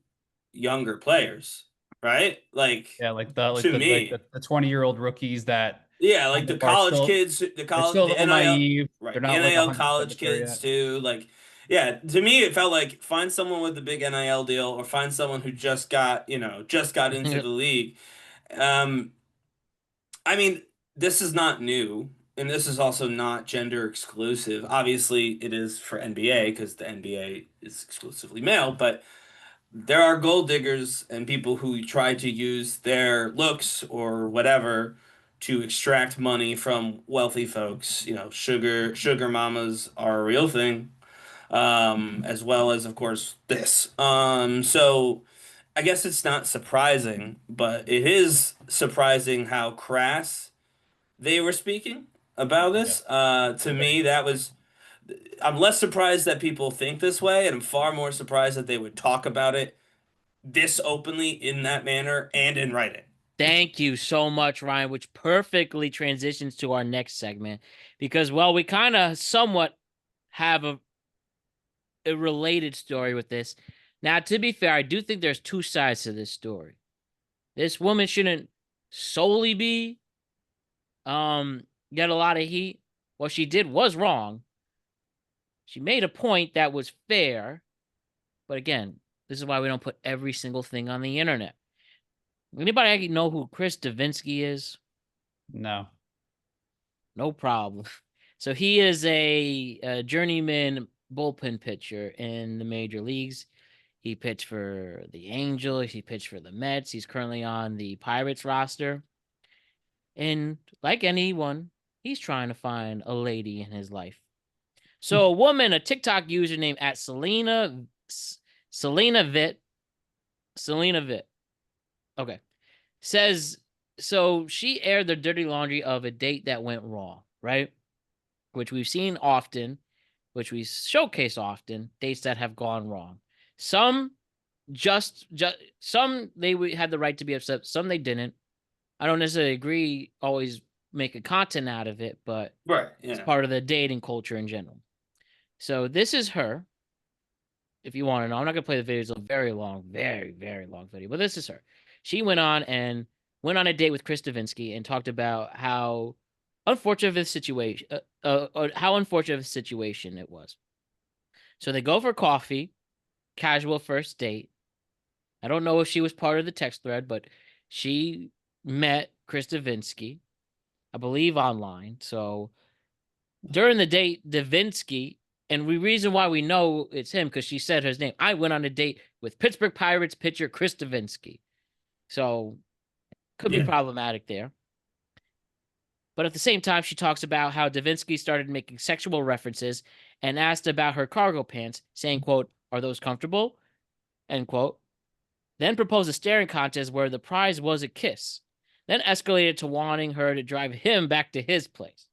younger players, right? Like Yeah, to me, the 20-year-old rookies that yeah, kind like the of are college still kids, they're still a the little NIL, naive. They're right? The not like NIL 100% college mature kids yet. too. Like, yeah, to me, it felt like find someone with a big NIL deal or find someone who just got into the league. Um, I mean, this is not new, and this is also not gender exclusive. Obviously, it is for NBA because the NBA is exclusively male, but there are gold diggers and people who try to use their looks or whatever to extract money from wealthy folks. You know, sugar mamas are a real thing, as well as of course this. So I guess it's not surprising, but it is surprising how crass they were speaking about Yeah. this. To me, that was. I'm less surprised that people think this way, and I'm far more surprised that they would talk about it this openly in that manner and in writing. Thank you so much, Ryan, which perfectly transitions to our next segment because, well, we kind of somewhat have a related story with this. Now, to be fair, I do think there's two sides to this story. This woman shouldn't solely be get a lot of heat. What she did was wrong. She made a point that was fair, but again, this is why we don't put every single thing on the internet. Anybody know who Chris Devenski is? No. No problem. So he is a journeyman bullpen pitcher in the major leagues. He pitched for the Angels. He pitched for the Mets. He's currently on the Pirates roster. And like anyone, he's trying to find a lady in his life. So a woman, a TikTok user named at Selena Vitt. Okay. Says, so she aired the dirty laundry of a date that went wrong, right? Which we've seen often, which we showcase often, dates that have gone wrong. Some some they had the right to be upset, some they didn't. I don't necessarily agree, always make a content out of it, but Right. it's Yeah. part of the dating culture in general. So this is her. If you want to know, I'm not gonna play the video. It's a very long, very, very long video, but this is her. She went on a date with Chris Devenski and talked about how unfortunate of a situation, how unfortunate of a situation it was. So they go for coffee, casual first date. I don't know if she was part of the text thread, but she met Chris Devenski, I believe, online. So during the date, Devenski, and the reason why we know it's him because she said his name. I went on a date with Pittsburgh Pirates pitcher Chris Devenski. So could be problematic there. But at the same time, she talks about how Devenski started making sexual references and asked about her cargo pants, saying, quote, "Are those comfortable?" End quote. Then proposed a staring contest where the prize was a kiss. Then escalated to wanting her to drive him back to his place.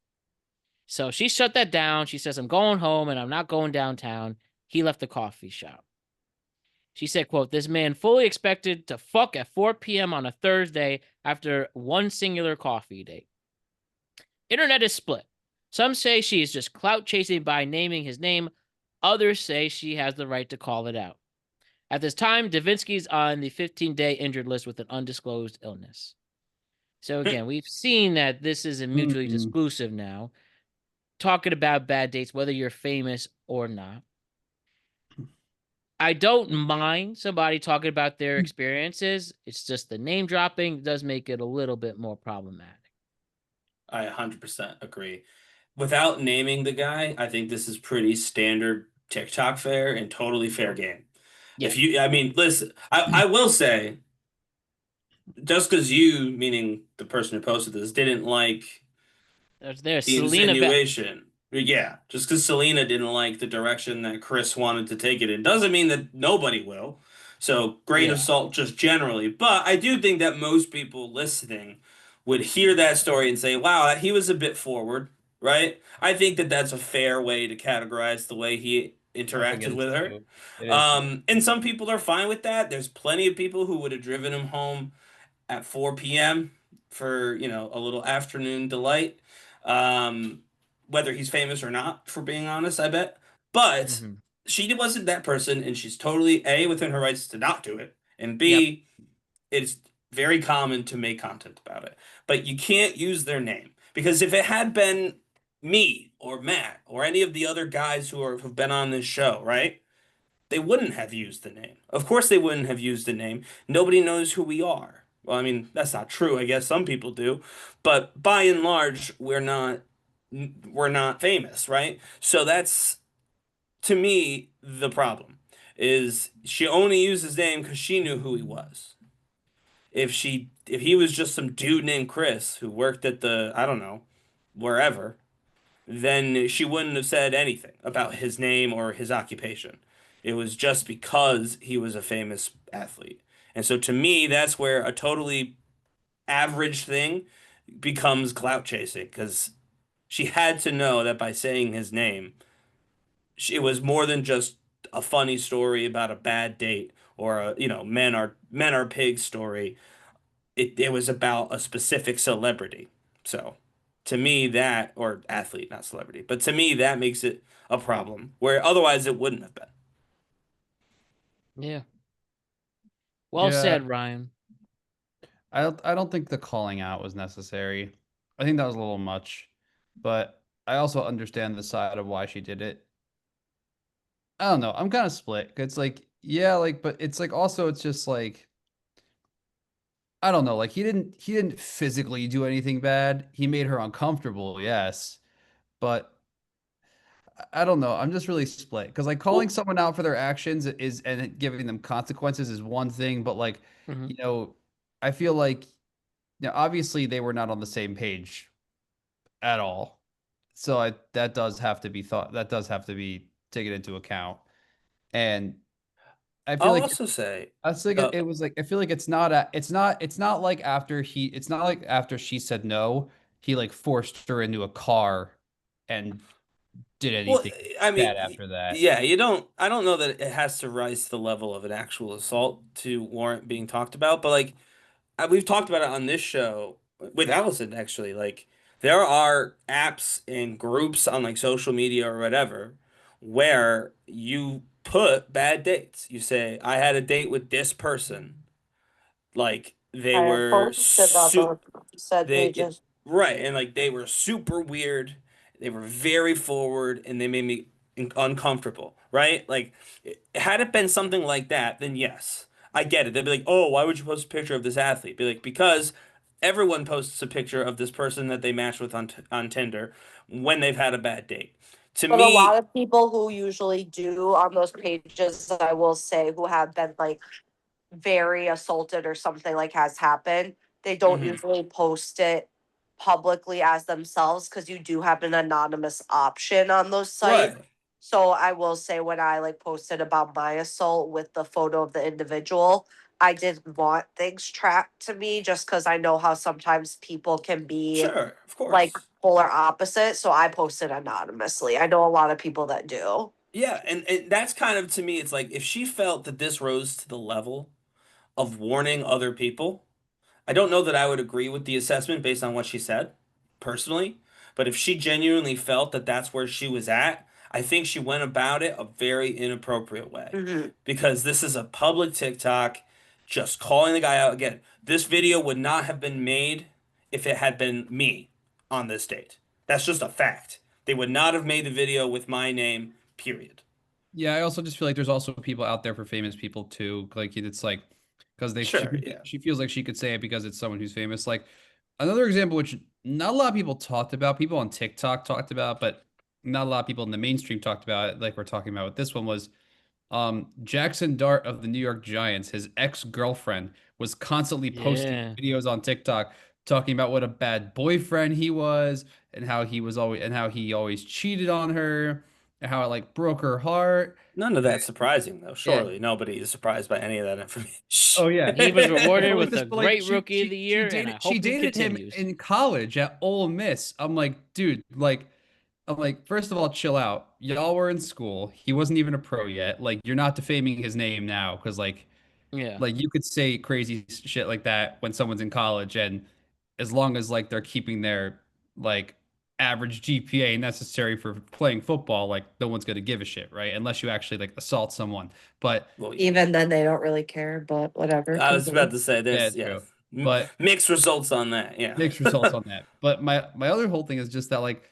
So she shut that down. She says, "I'm going home and I'm not going downtown." He left the coffee shop. She said, quote, "This man fully expected to fuck at 4 p.m. on a Thursday after one singular coffee date." Internet is split. Some say she is just clout chasing by naming his name. Others say she has the right to call it out. At this time, Devenski's on the 15-day injured list with an undisclosed illness. So again, we've seen that this is a mutually exclusive now. talking about bad dates, whether you're famous or not. I don't mind somebody talking about their experiences. It's just the name dropping does make it a little bit more problematic. I 100% agree. Without naming the guy, I think this is pretty standard TikTok fare and totally fair game. Yeah. I mean, listen, I will say, just because you, meaning the person who posted this, didn't like There's the Selena. insinuation. Yeah, just because Selena didn't like the direction that Chris wanted to take it in doesn't mean that nobody will. So, grain of Yeah. salt just generally. But I do think that most people listening would hear that story and say, wow, he was a bit forward, right? I think that that's a fair way to categorize the way he I think it interacted is with her. too. It is too. And some people are fine with that. There's plenty of people who would have driven him home at 4 p.m. for, a little afternoon delight. Um, Whether he's famous or not, for being honest, I bet. But Mm-hmm. she wasn't that person, and she's totally A, within her rights to not do it, and Yep. B, it's very common to make content about it. But you can't use their name. Because if it had been me or Matt or any of the other guys who've been on this show, right? They wouldn't have used the name. Of course, they wouldn't have used the name. Nobody knows who we are. Well, I mean, that's not true. I guess some people do, but by and large, we're not famous, right? So that's to me the problem. Is she only used his name because she knew who he was. If he was just some dude named Chris who worked at the, I don't know, wherever, then she wouldn't have said anything about his name or his occupation. It was just because he was a famous athlete. And so to me, that's where a totally average thing becomes clout chasing because she had to know that by saying his name, it was more than just a funny story about a bad date or men are pigs story. It was about a specific celebrity. So to me that or athlete, not celebrity, but to me that makes it a problem where otherwise it wouldn't have been. Yeah. Well Yeah. said, Ryan. I don't think the calling out was necessary. I think that was a little much, but I also understand the side of why she did it. I don't know. I'm kind of split. It's like, yeah, like, but it's like also it's just like I don't know. Like he didn't physically do anything bad. He made her uncomfortable, yes, but I don't know. I'm just really split because like calling Well, someone out for their actions is and giving them consequences is one thing, but like, Mm-hmm. you know, I feel like obviously they were not on the same page at all. So that does have to be thought that does have to be taken into account. And I feel I'll like also say, I was like uh, it was like I feel like it's not like it's not like after she said no, he like forced her into a car and did well, anything I mean, bad after that. yeah, I don't know that it has to rise to the level of an actual assault to warrant being talked about, but like we've talked about it on this show with Allison actually. Like there are apps and groups on like social media or whatever where you put bad dates. You say, I had a date with this person. Like they I have were posted on the said they pages. right, and like they were super weird. They were very forward, and they made me uncomfortable. Right? Like, had it been something like that, then yes, I get it. They'd be like, "Oh, why would you post a picture of this athlete?" Be like, "Because everyone posts a picture of this person that they match with on Tinder when they've had a bad date." To But a lot me, of people who usually do on those pages, I will say, who have been like very assaulted or something like has happened, they don't mhm, usually post it publicly as themselves because you do have an anonymous option on those sites. right, So I will say when I like posted about my assault with the photo of the individual, I didn't want things tracked to me just because I know how sometimes people can be sure, of like course. polar opposite. So I posted anonymously. I know a lot of people that do. Yeah, and that's kind of to me, it's like if she felt that this rose to the level of warning other people, I don't know that I would agree with the assessment based on what she said, personally. But if she genuinely felt that that's where she was at, I think she went about it a very inappropriate way. Hmm. Because this is a public TikTok, just calling the guy out again. This video would not have been made if it had been me on this date. That's just a fact. They would not have made the video with my name, period. Yeah, I also just feel like there's also people out there for famous people too. Like it's like because Sure, yeah. she feels like she could say it because it's someone who's famous. Like another example, which not a lot of people talked about, people on TikTok talked about, but not a lot of people in the mainstream talked about it. Like we're talking about with this one was Jackson Dart of the New York Giants, his ex-girlfriend was constantly posting Yeah. videos on TikTok talking about what a bad boyfriend he was and how he always cheated on her and how it like broke her heart. None of that's surprising, though. Yeah. Surely nobody is surprised by any of that information. Oh yeah, He was rewarded But with this- a but, like, great rookie of the year, and I hope she he dated him continues. in college at Ole Miss. I'm like, dude, like I'm like, first of all, chill out. Y'all were in school. He wasn't even a pro yet. Like, you're not defaming his name now because Yeah. like you could say crazy shit like that when someone's in college, and as long as like they're keeping their like average GPA necessary for playing football, like no one's gonna give a shit, right? Unless you actually like assault someone. But Well, Even then, they don't really care, but whatever. I was about to say yeah, there's true. But mixed results on that. Yeah. mixed results on that. But my other whole thing is just that like,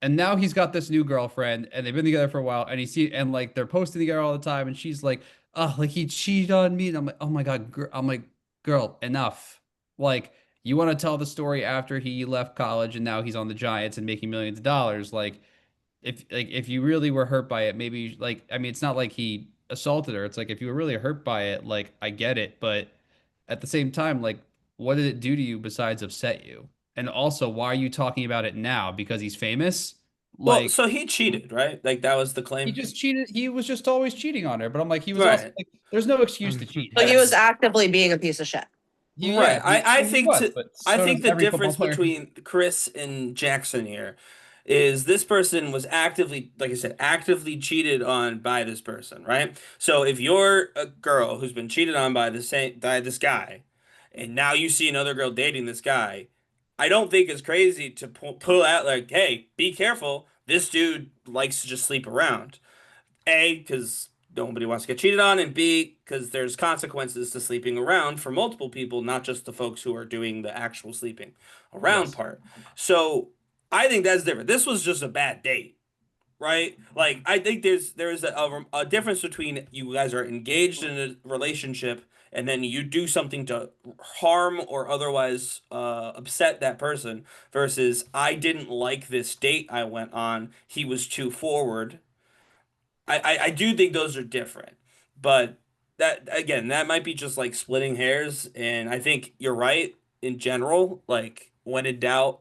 and now he's got this new girlfriend, and they've been together for a while, and like they're posting together all the time, and she's like, oh, like he cheated on me, and I'm like, oh my God, I'm like, girl, enough. Like you want to tell the story after he left college and now he's on the Giants and making millions of dollars, like if you really were hurt by it, maybe like I mean, it's not like he assaulted her. It's like if you were really hurt by it, like I get it, but at the same time, like what did it do to you besides upset you? And also, why are you talking about it now? Because he's famous? Well, Like so he cheated, right? Like that was the he claim. just cheated. He was just always cheating on her. But I'm like, he was also Right. like, there's no excuse to cheat. But he was Yes. actively being a piece of shit. Right. I he think was, but I so think does the every football difference player. between Chris and Jackson here is this person was actively, like I said, actively cheated on by this person, right? So if you're a girl who's been cheated on by this guy, and now you see another girl dating this guy, I don't think it's crazy to pull out like, hey, be careful. This dude likes to just sleep around. A, because nobody wants to get cheated on, and B, because there's consequences to sleeping around for multiple people, not just the folks who are doing the actual sleeping around Yes. part. So I think that's different. This was just a bad date, right? Like I think there's a difference between you guys are engaged in a relationship and then you do something to harm or otherwise upset that person versus I didn't like this date I went on. He was too forward. I do think those are different, but that again, that might be just like splitting hairs, and I think you're right in general. Like when in doubt,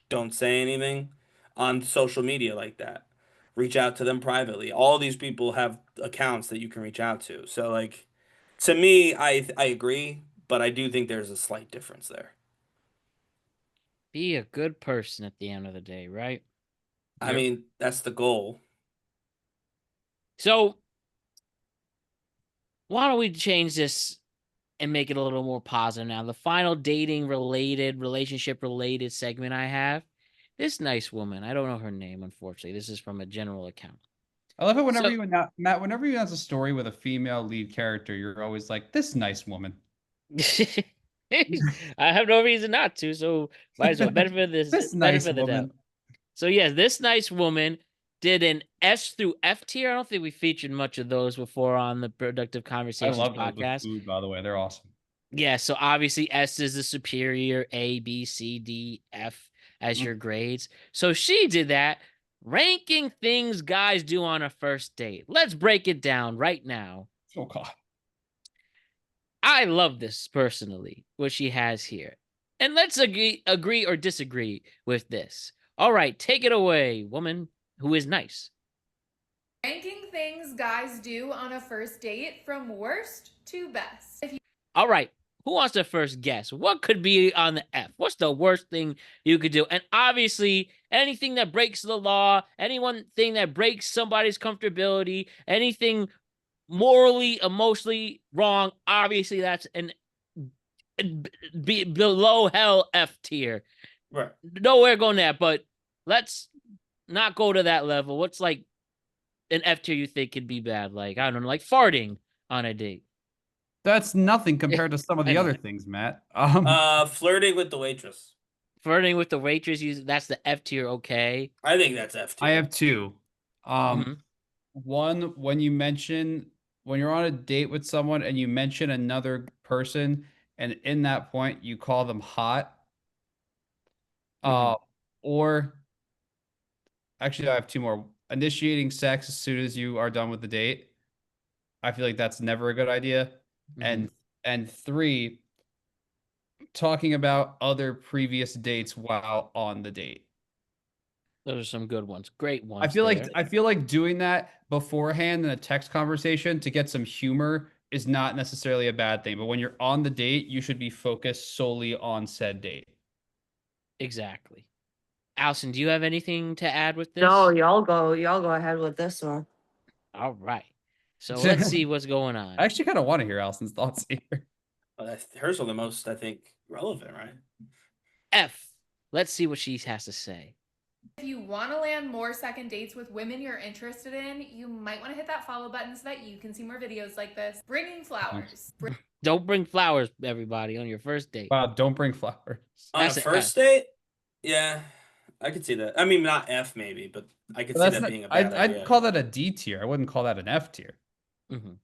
don't say anything on social media like that. Reach out to them privately. All these people have accounts that you can reach out to. So like, to me, I agree, but I do think there's a slight difference there. Be a good person at the end of the day, right? I mean, that's the goal. So why don't we change this and make it a little more positive now? The final dating related, relationship related segment I have. This nice woman, I don't know her name, unfortunately. This is from a general account. I love it whenever So- Matt, whenever you announce a story with a female lead character, you're always like, this nice woman. I have no reason not to, so might as well benefit of this This nice benefit of the doubt. woman. So yes, this nice woman did an S through F tier. I don't think we featured much of those before on the Productive I Conversations love those with podcast. food, by the way. They're awesome. Yeah, so obviously S is the superior, A, B, C, D, F as your grades. So she did that, ranking things guys do on a first date. Let's break it down right now. Oh God. I love this personally, what she has here. And let's agree or disagree with this. All right, take it away, woman who is nice. Ranking things guys do on a first date from worst to best. All right, who wants to first guess? What could be on the F? What's the worst thing you could do? And obviously, anything that breaks the law, thing that breaks somebody's comfortability, anything morally, emotionally wrong, obviously that's an below hell F tier. Right. Nowhere going there, but let's not go to that level. What's like an F tier you think could be bad? Like, I don't know, like farting on a date. That's nothing compared to some of I the know. other things, Matt. Flirting with the waitress. flirting with the waitress, that's the F tier, okay? I think that's F tier. I have two. Mhm. One, when you're on a date with someone and you mention another person, and in that point you call them hot, Mhm. or actually I have two more. Initiating sex as soon as you are done with the date. I feel like that's never a good idea. Mhm. And three, talking about other previous dates while on the date. Those are some good ones. Great I ones feel there. like I feel like doing that beforehand in a text conversation to get some humor is not necessarily a bad thing. But when you're on the date, you should be focused solely on said date. Exactly. Allison, do you have anything to add with this? No, y'all go ahead with this one. All right. So let's see what's going on. I actually kind of want to hear Allison's thoughts here. Well, hers are the most, I think, relevant, right? F. Let's see what she has to say. If you want to land more second dates with women you're interested in, you might want to hit that follow button so that you can see more videos like this. Bringing flowers. Don't bring flowers, everybody, on your first date. Wow, don't bring flowers. On That's a an first F. date, yeah, I could see that. I mean, not F maybe, but I could But see that's that not, being a bad I'd idea. call that a D tier. I wouldn't call that an F tier. Mhm.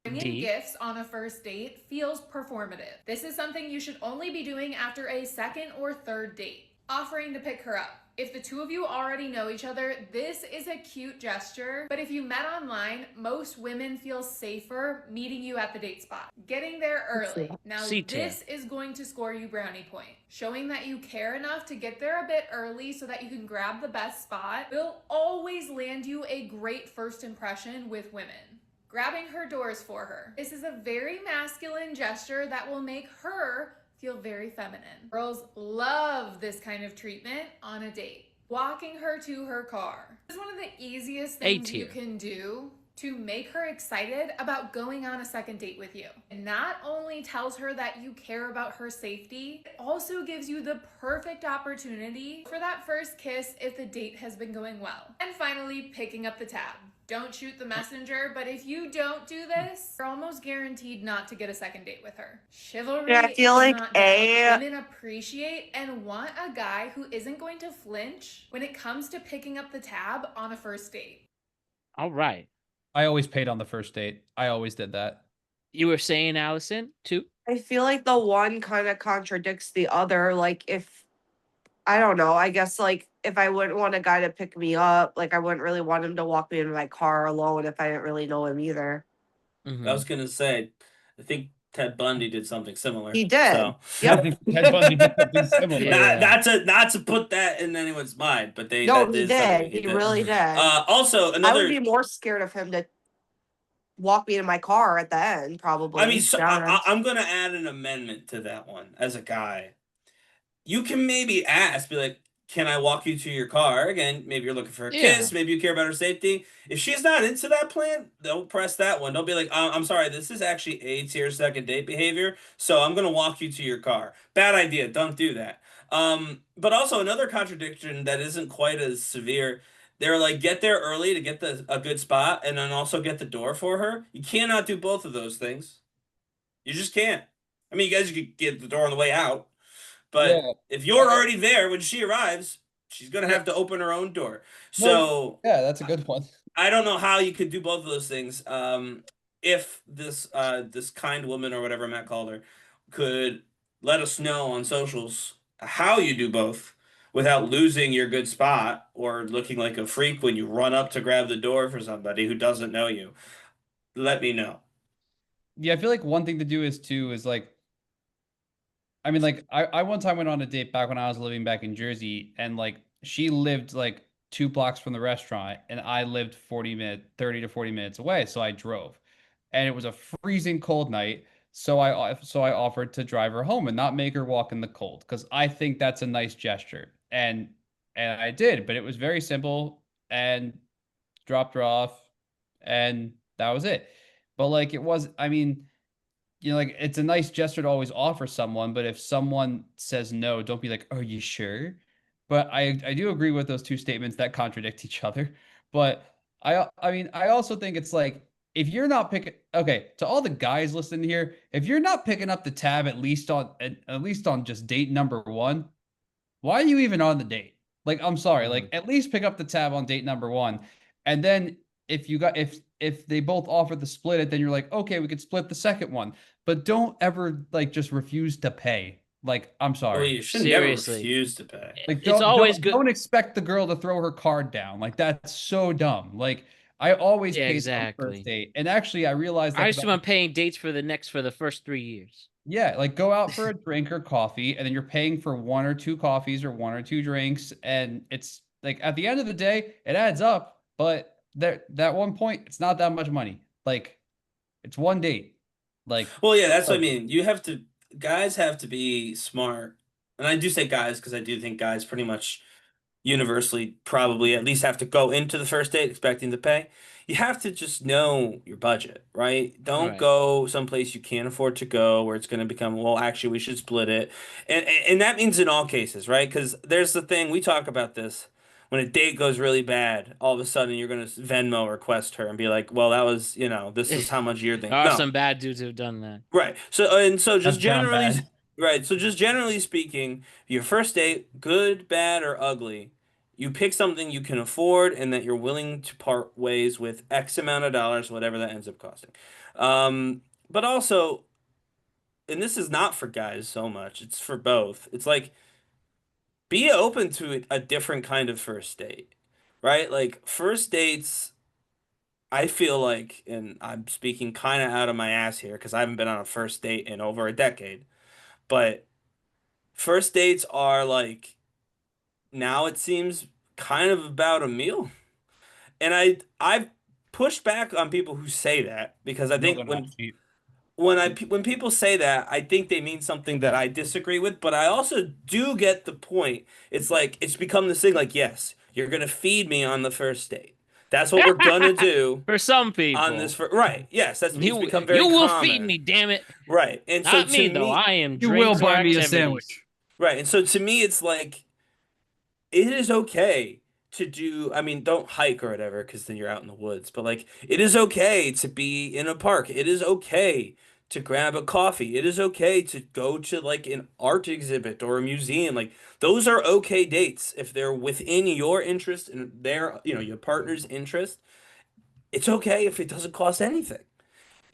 Bringing D. gifts on a first date feels performative. This is something you should only be doing after a second or third date. Offering to pick her up. If the two of you already know each other, this is a cute gesture, but if you met online, most women feel safer meeting you at the date spot. Getting there early. Now, C tier. this is going to score you brownie point. Showing that you care enough to get there a bit early so that you can grab the best spot will always land you a great first impression with women. Grabbing her doors for her. This is a very masculine gesture that will make her feel very feminine. Girls love this kind of treatment on a date. Walking her to her car. This is one of the easiest things you can do to make her excited about going on a second date with you. It not only tells her that you care about her safety, it also gives you the perfect opportunity for that first kiss if the date has been going well. And finally, picking up the tab. Don't shoot the messenger, but if you don't do this, you're almost guaranteed not to get a second date with her. Chivalry Yeah, I feel is like not dead. A. Women appreciate and want a guy who isn't going to flinch when it comes to picking up the tab on a first date. All right. I always paid on the first date. I always did that. You were saying, Allison, too? I feel like the one kind of contradicts the other. Like if I don't know, I guess like if I wouldn't want a guy to pick me up, like I wouldn't really want him to walk me in my car alone if I didn't really know him either. Mhm. I was gonna say, I think Ted Bundy did something similar. He did. So. I think Ted Bundy did something similar. Yeah. not to put that in anyone's mind, but they No, that he is something did. He did. really did. Also, I another. would be more scared of him to walk me in my car at the end, probably. I mean, so to be honest. I'm gonna add an amendment to that one as a guy. You can maybe ask, be like, "Can I walk you to your car?" Again, maybe you're looking for a kiss. Yeah. Maybe you care about her safety. If she's not into that plan, don't press that one. Don't be like, "I'm sorry, this is actually A tier second date behavior, so I'm gonna walk you to your car." Bad idea. Don't do that. But also another contradiction that isn't quite as severe. They're like, get there early to get a good spot, and then also get the door for her. You cannot do both of those things. You just can't. I mean, you guys could get the door on the way out. But Yeah. if you're already there when she arrives, she's gonna have to open her own door. So Yeah, that's a good one. I don't know how you could do both of those things. If this kind woman or whatever Matt called her could let us know on socials how you do both without losing your good spot or looking like a freak when you run up to grab the door for somebody who doesn't know you, let me know. Yeah, I feel like one thing to do is like, I mean, like I one time went on a date back when I was living back in Jersey, and like she lived like 2 blocks from the restaurant, and I lived 30 to 40 minutes away, so I drove, and it was a freezing cold night. So I offered to drive her home and not make her walk in the cold because I think that's a nice gesture, and I did, but it was very simple and dropped her off, and that was it. But like it was, I mean, like it's a nice gesture to always offer someone, but if someone says no, don't be like, "Are you sure?" But I do agree with those two statements that contradict each other. But I mean, I also think it's like if you're not picking, okay, to all the guys listening here, if you're not picking up the tab at least on just date number one, why are you even on the date? Like, I'm sorry, like Mhm. at least pick up the tab on date number one. And then if they both offer to split it, then you're like, okay, we could split the second one. But don't ever like just refuse to pay. Like, I'm Well, sorry. you should never Seriously. refuse to pay. Like It's always good. don't expect the girl to throw her card down. Like that's so dumb. Like I always Yeah, paid on the first exactly. date. And actually I realized I like assume I'm paying dates for the first 3 years. yeah, like go out for a drink or coffee, and then you're paying for one or two coffees or one or two drinks, and it's like at the end of the day, it adds up. But that one point, it's not that much money. Like it's one date. Like Well, yeah, that's what I like, mean. Guys have to be smart. And I do say guys because I do think guys pretty much universally probably at least have to go into the first date expecting to pay. You have to just know your budget, right? Don't Right. go someplace you can't afford to go where it's going to become, well, actually, we should split it. And that means in all cases, right? Because there's the thing, we talk about this. When a date goes really bad, all of a sudden you're going to Venmo request her and be like, well, that was, this is how much you're There thinking. are No. some bad dudes who've done that. Right. So that's just down bad. right. So just generally speaking, your first date, good, bad, or ugly, you pick something you can afford and that you're willing to part ways with X amount of dollars, whatever that ends up costing. But also, and this is not for guys so much, it's for both. It's like be open to a different kind of first date, right? Like first dates, I feel like, and I'm speaking kind of out of my ass here because I haven't been on a first date in over a decade, but first dates are like now it seems kind of about a meal. And I've pushed back on people who say that because I Meals think are not cheap. when people say that, I think they mean something that I disagree with, but I also do get the point. It's like it's become this thing like, yes, you're gonna feed me on the first date. That's what we're gonna do For some on this people. Right. Yes, it's become very You will feed common. me, damn it. Right. And so Not to me though. me, I am You will drinks or buy me a activities. sandwich. right. And so to me, it's like it is okay to do, I mean, don't hike or whatever, because then you're out in the woods, but like it is okay to be in a park. It is okay to grab a coffee. It is okay to go to like an art exhibit or a museum. Like those are okay dates if they're within your interest and their, your partner's interest. It's okay if it doesn't cost anything.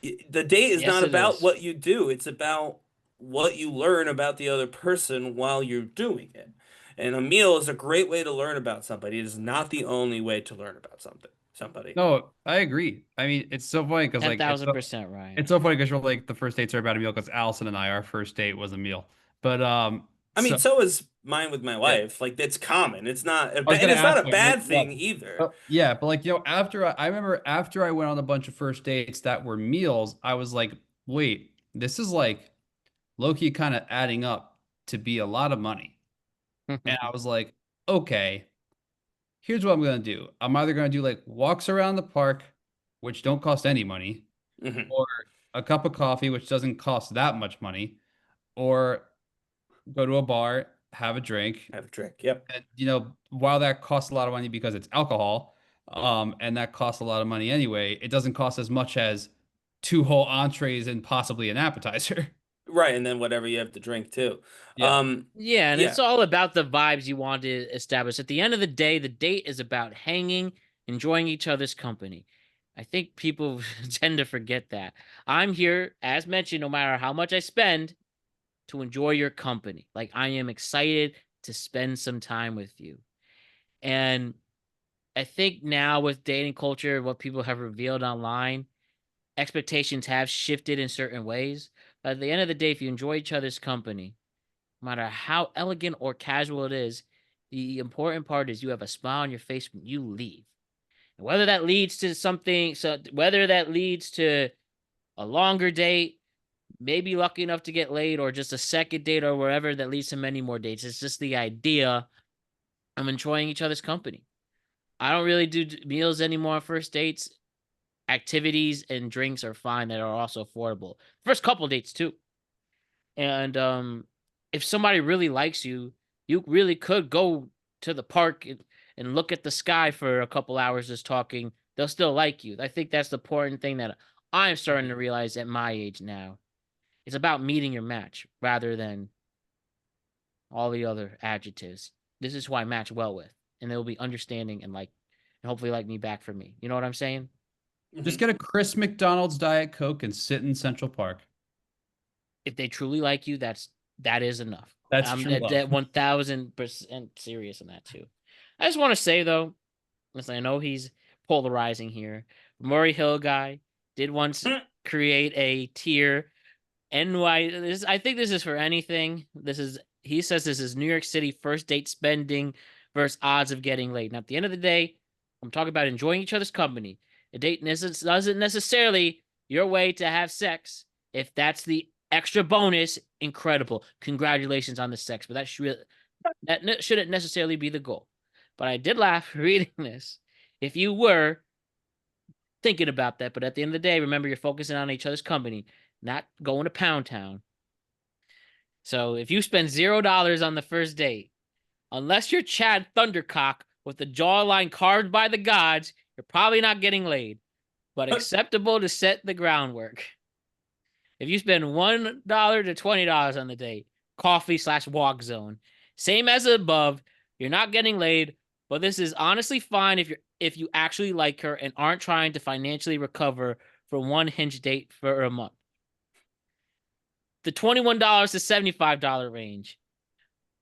The date is Yes, not it about is. what you do, it's about what you learn about the other person while you're doing it. And a meal is a great way to learn about somebody. It is not the only way to learn about somebody. No, I agree. I mean, it's so funny because like 10,000% right. it's so funny because you're like the first dates are about a meal because Allison and I, our first date was a meal. But I mean, so so is mine with my yeah, wife. Like it's common. It's not I was and gonna it's not ask a you, I'm like, bad what? thing either. Yeah, but like after I remember after I went on a bunch of first dates that were meals, I was like, wait, this is like low key kind of adding up to be a lot of money. And I was like, okay, here's what I'm gonna do. I'm either gonna do like walks around the park, which don't cost any money, Hmm. or a cup of coffee, which doesn't cost that much money, or go to a bar, have a drink. Have a drink. Yep. And while that costs a lot of money because it's alcohol, and that costs a lot of money anyway, it doesn't cost as much as two whole entrees and possibly an appetizer. Right, and then whatever you have to drink too. Yeah. Yeah, and Yeah. it's all about the vibes you want to establish. At the end of the day, the date is about hanging, enjoying each other's company. I think people tend to forget that. I'm here, as mentioned, no matter how much I spend, to enjoy your company. Like I am excited to spend some time with you. And I think now with dating culture, what people have revealed online, expectations have shifted in certain ways. But at the end of the day, if you enjoy each other's company, no matter how elegant or casual it is, the important part is you have a smile on your face when you leave. And whether that leads to something, so whether that leads to a longer date, maybe lucky enough to get laid, or just a second date or wherever that leads to many more dates. It's just the idea of enjoying each other's company. I don't really do meals anymore on first dates. Activities and drinks are fine that are also affordable. First couple dates too. And if somebody really likes you, you really could go to the park and look at the sky for a couple hours just talking. They'll still like you. I think that's the important thing that I'm starting to realize at my age now. It's about meeting your match rather than all the other adjectives. This is who I match well with, and they'll be understanding and hopefully like me back for me. You know what I'm saying? Just get a Chris McDonald's Diet Coke and sit in Central Park. If they truly like you, that is enough. That's I'm true love. 1000% serious in that too. I just want to say though, listen, I know he's polarizing here. Murray Hill guy did once create a tier. I think this is for anything. He says this is New York City first date spending versus odds of getting laid. And at the end of the day, I'm talking about enjoying each other's company. A date doesn't necessarily your way to have sex. If that's the extra bonus, incredible. Congratulations on the sex, but that shouldn't necessarily be the goal. But I did laugh reading this. If you were thinking about that, but at the end of the day, remember you're focusing on each other's company, not going to Pound Town. So if you spend $0 on the first date, unless you're Chad Thundercock with the jawline carved by the gods, you're probably not getting laid, but acceptable to set the groundwork. If you spend $1 to $20 on the date, coffee/walk zone, same as above, you're not getting laid, but this is honestly fine if you actually like her and aren't trying to financially recover from one hinge date for a month. The $21 to $75 range.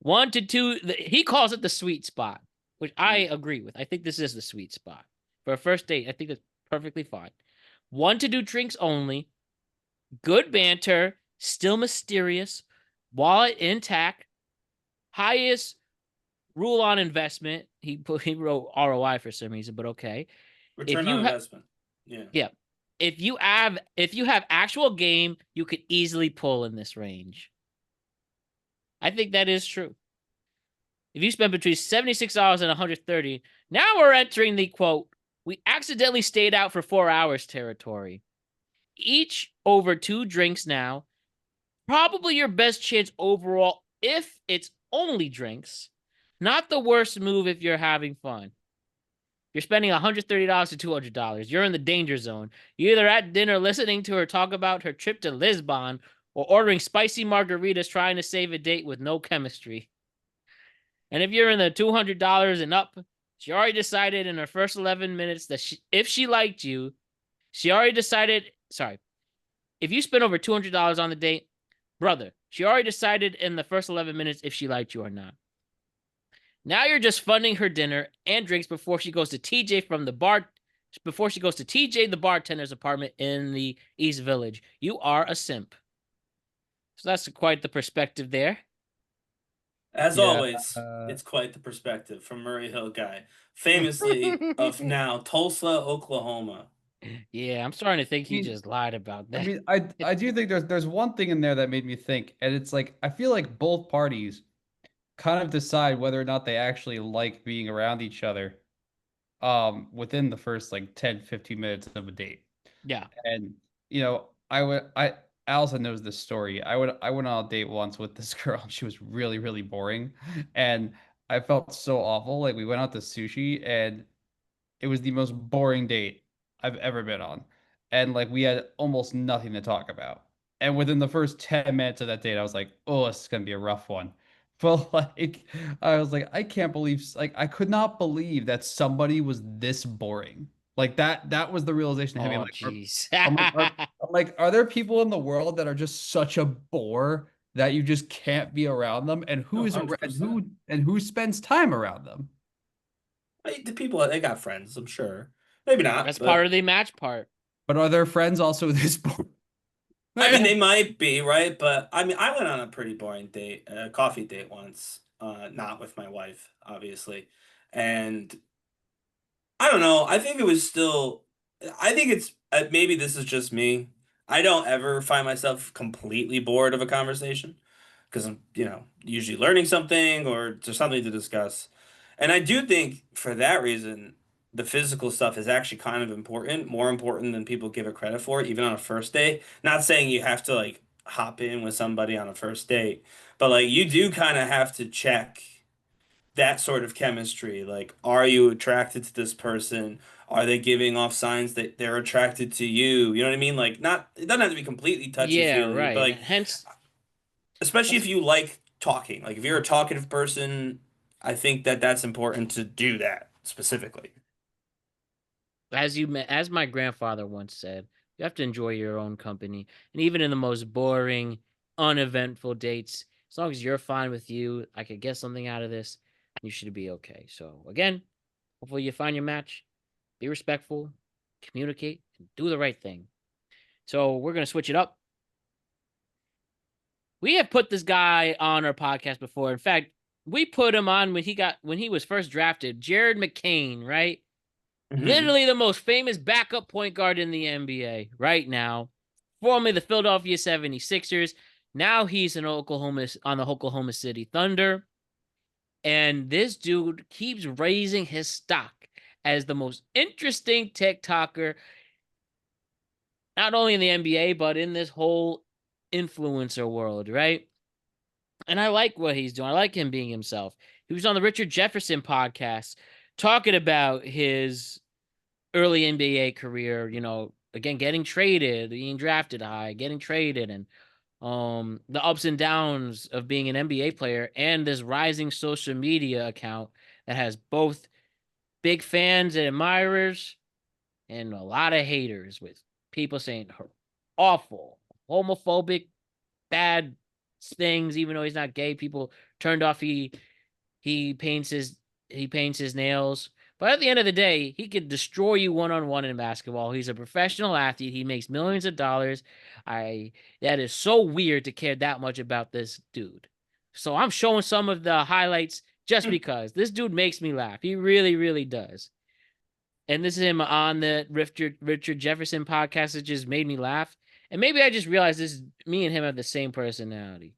1 to 2, he calls it the sweet spot, which I agree with. I think this is the sweet spot. For a first date, I think that's perfectly fine. 1 to 2 drinks only. Good banter, still mysterious, wallet intact, highest rule on investment. He wrote ROI for some reason, but okay. Return on investment. Yeah. If you have actual game, you could easily pull in this range. I think that is true. If you spend between $76 and $130, now we're entering the quote, we accidentally stayed out for 4 hours territory. Each over 2 drinks now. Probably your best chance overall if it's only drinks. Not the worst move if you're having fun. You're spending $130 to $200. You're in the danger zone. You're either at dinner listening to her talk about her trip to Lisbon or ordering spicy margaritas trying to save a date with no chemistry. And if you're in the $200 and up, she already decided in her first 11 minutes that if she liked you, she already decided, if you spend over $200 on the date, brother, she already decided in the first 11 minutes if she liked you or not. Now you're just funding her dinner and drinks before she goes to TJ the bartender's apartment in the East Village. You are a simp. So that's quite the perspective there. As always, it's quite the perspective from Murray Hill guy, famously of now Tulsa, Oklahoma. Yeah, I'm starting to think he just lied about that. I mean, I do think there's one thing in there that made me think, and it's like I feel like both parties kind of decide whether or not they actually like being around each other within the first like 10-15 minutes of a date. Yeah. And Allison knows this story. I went on a date once with this girl and she was really, really boring. And I felt so awful. Like we went out to sushi and it was the most boring date I've ever been on. And like we had almost nothing to talk about. And within the first 10 minutes of that date, I was like, oh, this is gonna be a rough one. But like I was like, I can't believe I could not believe that somebody was this boring. Like that was the realization. Oh, jeez. Are there people in the world that are just such a bore that you just can't be around them? And who spends time around them? The people, they got friends, I'm sure. Maybe not. That's part of the match part. But are their friends also this boring? I mean, they might be, right? But I mean, I went on a pretty boring date, a coffee date once, not with my wife, obviously. And I don't know. I think it's, maybe this is just me. I don't ever find myself completely bored of a conversation because I'm, usually learning something or there's something to discuss. And I do think for that reason, the physical stuff is actually kind of important, more important than people give it credit for, even on a first date. Not saying you have to like hop in with somebody on a first date, but like you do kind of have to check that sort of chemistry. Like, are you attracted to this person? Are they giving off signs that they're attracted to you? You know what I mean? Like, it doesn't have to be completely touchy-feely, right. but like, Hence, especially if you like talking. Like if you're a talkative person, I think that that's important to do that specifically. As my grandfather once said, you have to enjoy your own company, and even in the most boring, uneventful dates, as long as you're fine with you, I could get something out of this. You should be okay. So again, hopefully you find your match. Be respectful, communicate, and do the right thing. So we're gonna switch it up. We have put this guy on our podcast before. In fact, we put him on when he was first drafted. Jared McCain, right? Literally the most famous backup point guard in the NBA right now. Formerly the Philadelphia 76ers. Now he's on the Oklahoma City Thunder. And this dude keeps raising his stock as the most interesting TikToker, not only in the NBA, but in this whole influencer world, right? And I like what he's doing. I like him being himself. He was on the Richard Jefferson podcast talking about his early NBA career, again, getting traded, being drafted high, getting traded, and the ups and downs of being an NBA player, and this rising social media account that has both big fans and admirers and a lot of haters, with people saying awful, homophobic, bad things, even though he's not gay. People turned off he paints his nails. But at the end of the day, he could destroy you one-on-one in basketball. He's a professional athlete. He makes millions of dollars. That is so weird to care that much about this dude. So I'm showing some of the highlights just because this dude makes me laugh. He really, really does. And this is him on the Richard Jefferson podcast. It just made me laugh. And maybe I just realized me and him have the same personality.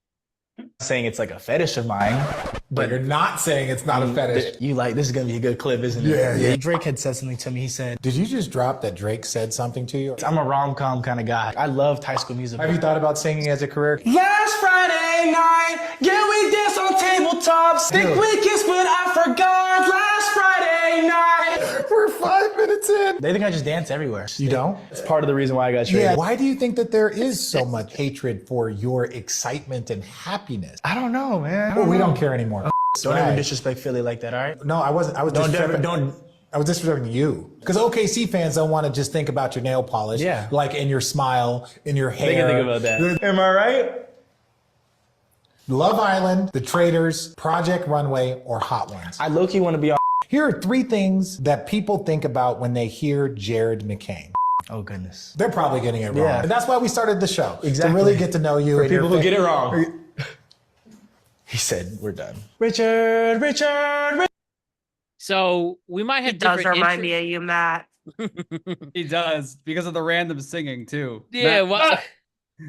Saying it's like a fetish of mine, but you're not saying it's not a fetish. You like, this is gonna be a good clip, isn't it? Yeah. Drake had said something to me. He said, Did you just drop that Drake said something to you? I'm a rom-com kind of guy. I love High School Musical. Have you thought about singing as a career? Last Friday night, yeah, we danced on tabletops. Think we kissed, but I forgot. Last Friday night. We're 5 minutes in. They think I just dance everywhere. You don't? It's part of the reason why I got traded. Yeah. Why do you think that there is so much hatred for your excitement and happiness? I don't know, man. We don't care anymore. Don't ever disrespect Philly like that, all right? No, I wasn't. I was I was disrespecting you. Because OKC fans don't want to just think about your nail polish. Yeah. Like in your smile, in your hair. They can think about that. Am I right? Love Island, The Traitors, Project Runway, or Hot Ones. I low-key want to be on. Here are 3 things that people think about when they hear Jared McCain. Oh, goodness. They're probably getting it wrong. Yeah. And that's why we started the show. Exactly. To really get to know you. For and people your who get it wrong. He said, we're done. Richard. So we might have It does different remind me of you, Matt. He does, because of the random singing too. Yeah,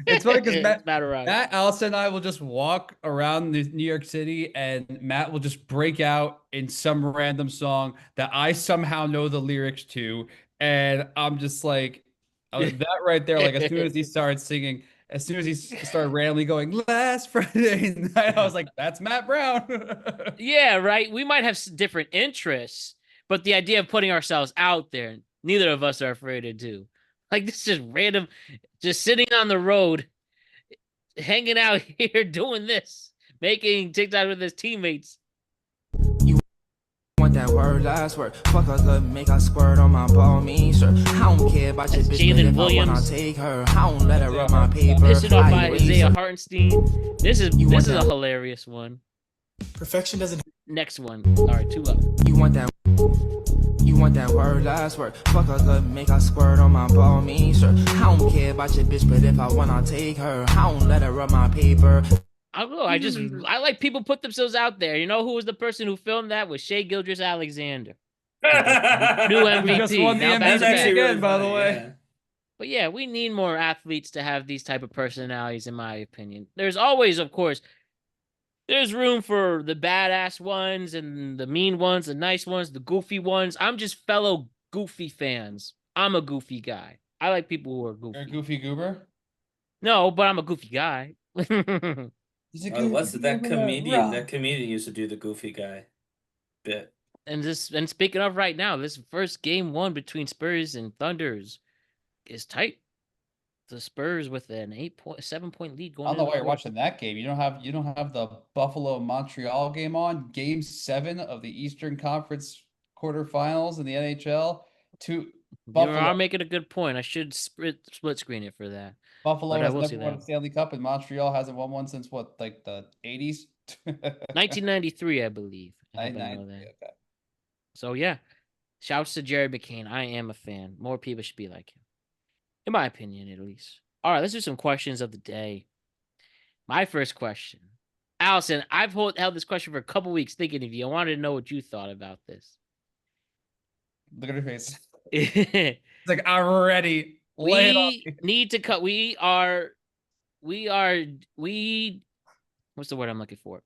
It's funny because Matt around. Matt, Allison, and I will just walk around New York City, and Matt will just break out in some random song that I somehow know the lyrics to, and I'm just like, that right there. Like as soon as he started singing, as soon as he started randomly going last Friday night, I was like, that's Matt Brown. Yeah, right. We might have different interests, but the idea of putting ourselves out there, neither of us are afraid to do. Like this is just random, just sitting on the road, hanging out here, doing this, making TikTok with his teammates. You want that word, last word. Fuck a good, make a squirt on my ball, me, sir. I don't care about your That's bitch, Jalen but if I wanna Williams. take her, I don't let her rub my paper. This is off by I erase Isaiah her. Hartenstein. This is a hilarious one. Perfection doesn't. Next one. All right, 2 up. You want that word, last word. Fuck a good, make a squirt on my ball, me, sir. I don't care about your bitch, but if I wanna take her, I don't let her rub my paper. I don't know. I like people put themselves out there. You know who was the person who filmed that? Was Shea Gilgeous-Alexander. New MVP. We just won the Now MVP back to back. again, by the way. But yeah, we need more athletes to have these type of personalities, in my opinion. There's always, of course, there's room for the badass ones and the mean ones, the nice ones, the goofy ones. I'm just fellow goofy fans. I'm a goofy guy. I like people who are goofy. You're a goofy goober? No, but I'm a goofy guy. He's a What's goofy that goober, comedian? bro. That comedian used to do the goofy guy bit. And speaking of right now, this first game 1 between Spurs and Thunders is tight. the Spurs with an 7-point lead going I don't know into why the you're fourth. watching that game. You don't have the Buffalo Montreal game on. Game 7 of the Eastern Conference quarterfinals in the NHL. You Buffalo are making a good point. I should split screen it for that. Buffalo But I has will never see won that. a Stanley Cup, and Montreal hasn't won one since what, like the 80s? 1993, I believe. I happen to know 993, that. okay. So yeah, shouts to Jared McCain. I am a fan. More people should be like him, in my opinion, at least. All right, let's do some questions of the day. My first question, Allison. I've held this question for a couple weeks, thinking of you. I wanted to know what you thought about this. Look at her face. we It's like, I'm ready. Lay it on me. need to cut. We are. What's the word I'm looking for?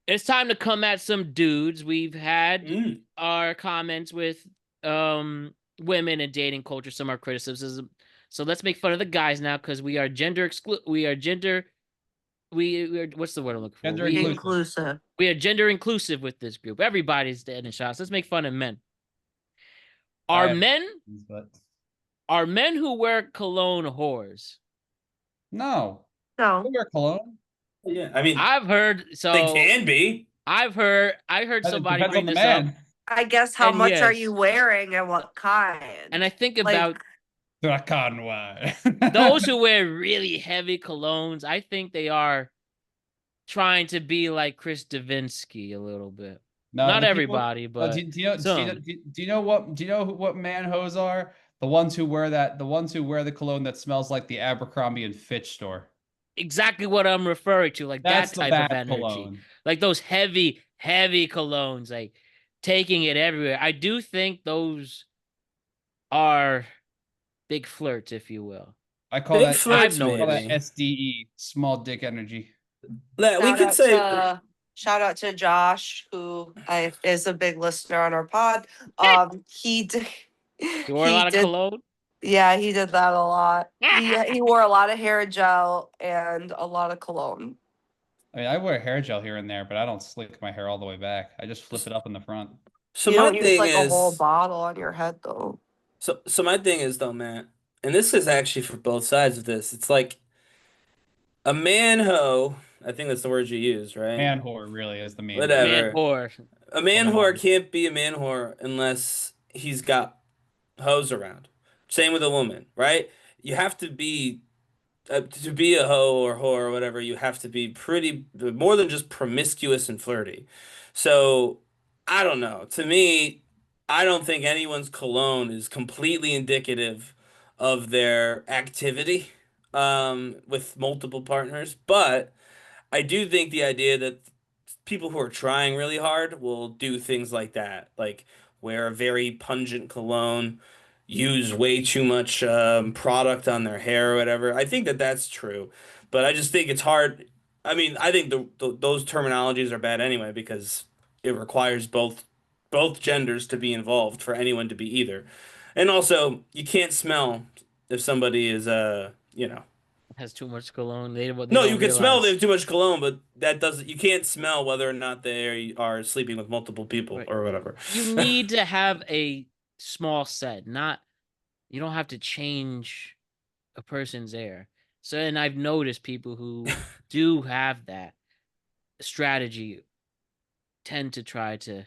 It's time to come at some dudes. We've had our comments with women and dating culture, some are criticism. So let's make fun of the guys now because we are we are what's the word I'm looking for? Gender Inclusive. We are gender inclusive with this group. Everybody's dead in shots. Let's make fun of men. Are men who wear cologne whores? No. No. They wear cologne. Yeah, I mean, I've heard they can be. I heard It somebody depends bring on the this up. man. I guess how And much are yes. you wearing and what kind? And I think Like- about Black cotton wine. those who wear really heavy colognes. I think they are trying to be like Chris Devenski a little bit. No, Not the everybody, people, but do you know? some. Do you know what man hoes are? The ones who wear the cologne that smells like the Abercrombie and Fitch store. Exactly what I'm referring to, like That's that the type bad of energy, cologne. like those heavy colognes, like taking it everywhere. I do think those are big flirts, if you will. I call Big that flirts, I call that maybe. SDE, small dick energy. We could say Shout out to Josh, who is a big listener on our pod. He did. You wore a lot of cologne. Yeah, he did that a lot. He wore a lot of hair gel and a lot of cologne. I mean, I wear hair gel here and there, but I don't slick my hair all the way back. I just flip it up in the front. so. You My don't use thing like is a whole bottle on your head though. so my thing is though, Matt, and this is actually for both sides of this. It's like a man hoe. I think that's the word you use, right? Man whore really is the main word. Whatever. Man whore. A man Woman whore whore. can't be a man whore unless he's got hoes around. Same with a woman, right? You have to be to be a hoe or whore or whatever. You have to be pretty more than just promiscuous and flirty. So I don't know. To me, I don't think anyone's cologne is completely indicative of their activity with multiple partners, but I do think the idea that people who are trying really hard will do things like that, like wear a very pungent cologne, use way too much product on their hair or whatever. I think that that's true, but I just think it's hard. I mean, I think those terminologies are bad anyway because it requires both genders to be involved for anyone to be either, and also you can't smell if somebody is Has too much cologne. They no, don't you can smell they realize. have too much cologne, but that doesn't. You can't smell whether or not they are sleeping with multiple people Right. or whatever. You need to have a small set, not you don't have to change a person's air. So, and I've noticed people who do have that strategy tend to try to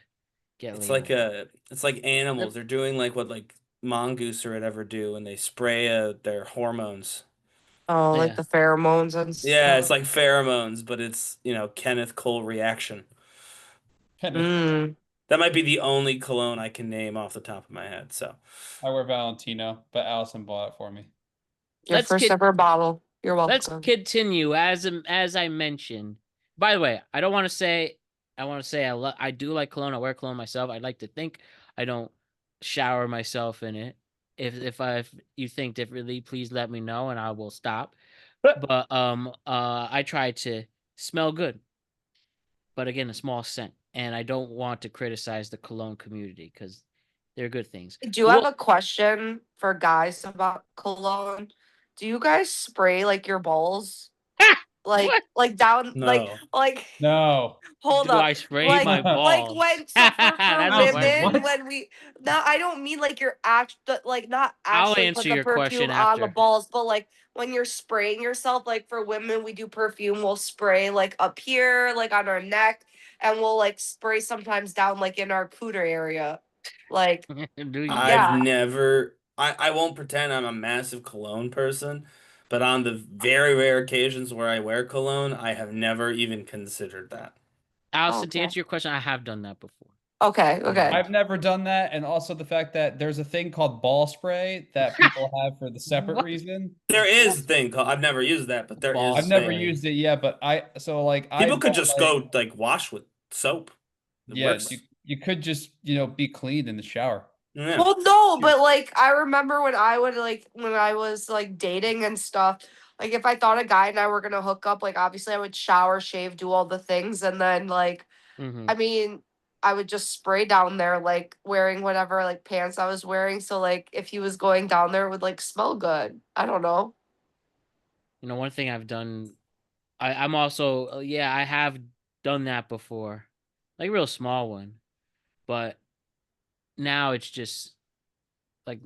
get It's laid like on. it's like animals. They're doing like what like mongoose or whatever do, and they spray their hormones. Oh, like Yeah. the pheromones and stuff. Yeah, it's like pheromones, but it's Kenneth Cole reaction. Mm. That might be the only cologne I can name off the top of my head. So I wear Valentino, but Allison bought it for me. Your Let's first get- ever bottle. You're Let's welcome. continue. As I mentioned. By the way, I don't want to say. I want to say I do like cologne. I wear cologne myself. I'd like to think I don't shower myself in it. If you think differently, please let me know and I will stop. But I try to smell good. But again, a small scent, and I don't want to criticize the cologne community because they're good things. Do you have a question for guys about cologne? Do you guys spray like your balls? What? like down, No. like No. hold Do up. I spray Like, my balls? when so for That's a women, question. when we now I don't mean like you're like not I'll actually answer put the your perfume question on the after. balls, but like when you're spraying yourself, like for women, we do perfume, we'll spray like up here, like on our neck, and we'll like spray sometimes down like in our cooter area. Like, Do you? I've yeah. never. I won't pretend I'm a massive cologne person, but on the very rare occasions where I wear cologne, I have never even considered that. Allison, to Okay. answer your question, I have done that before. Okay, okay. I've never done that, and also the fact that there's a thing called ball spray that people have for the separate What? reason. There is a thing called. I've never used that, but there is. Ball I've never spray. used it yet, but I People could bought, just go like wash with soap. It yeah, works. you could just, be clean in the shower. Yeah. Well, no, but like I remember when I was like dating and stuff. Like if I thought a guy and I were gonna hook up, like obviously I would shower, shave, do all the things, and then like Mm-hmm. I mean I would just spray down there, like wearing whatever like pants I was wearing. So like if he was going down there, it would like smell good. I don't know. You know, one thing I've done, I'm also, yeah, I have done that before, like a real small one, but now it's just like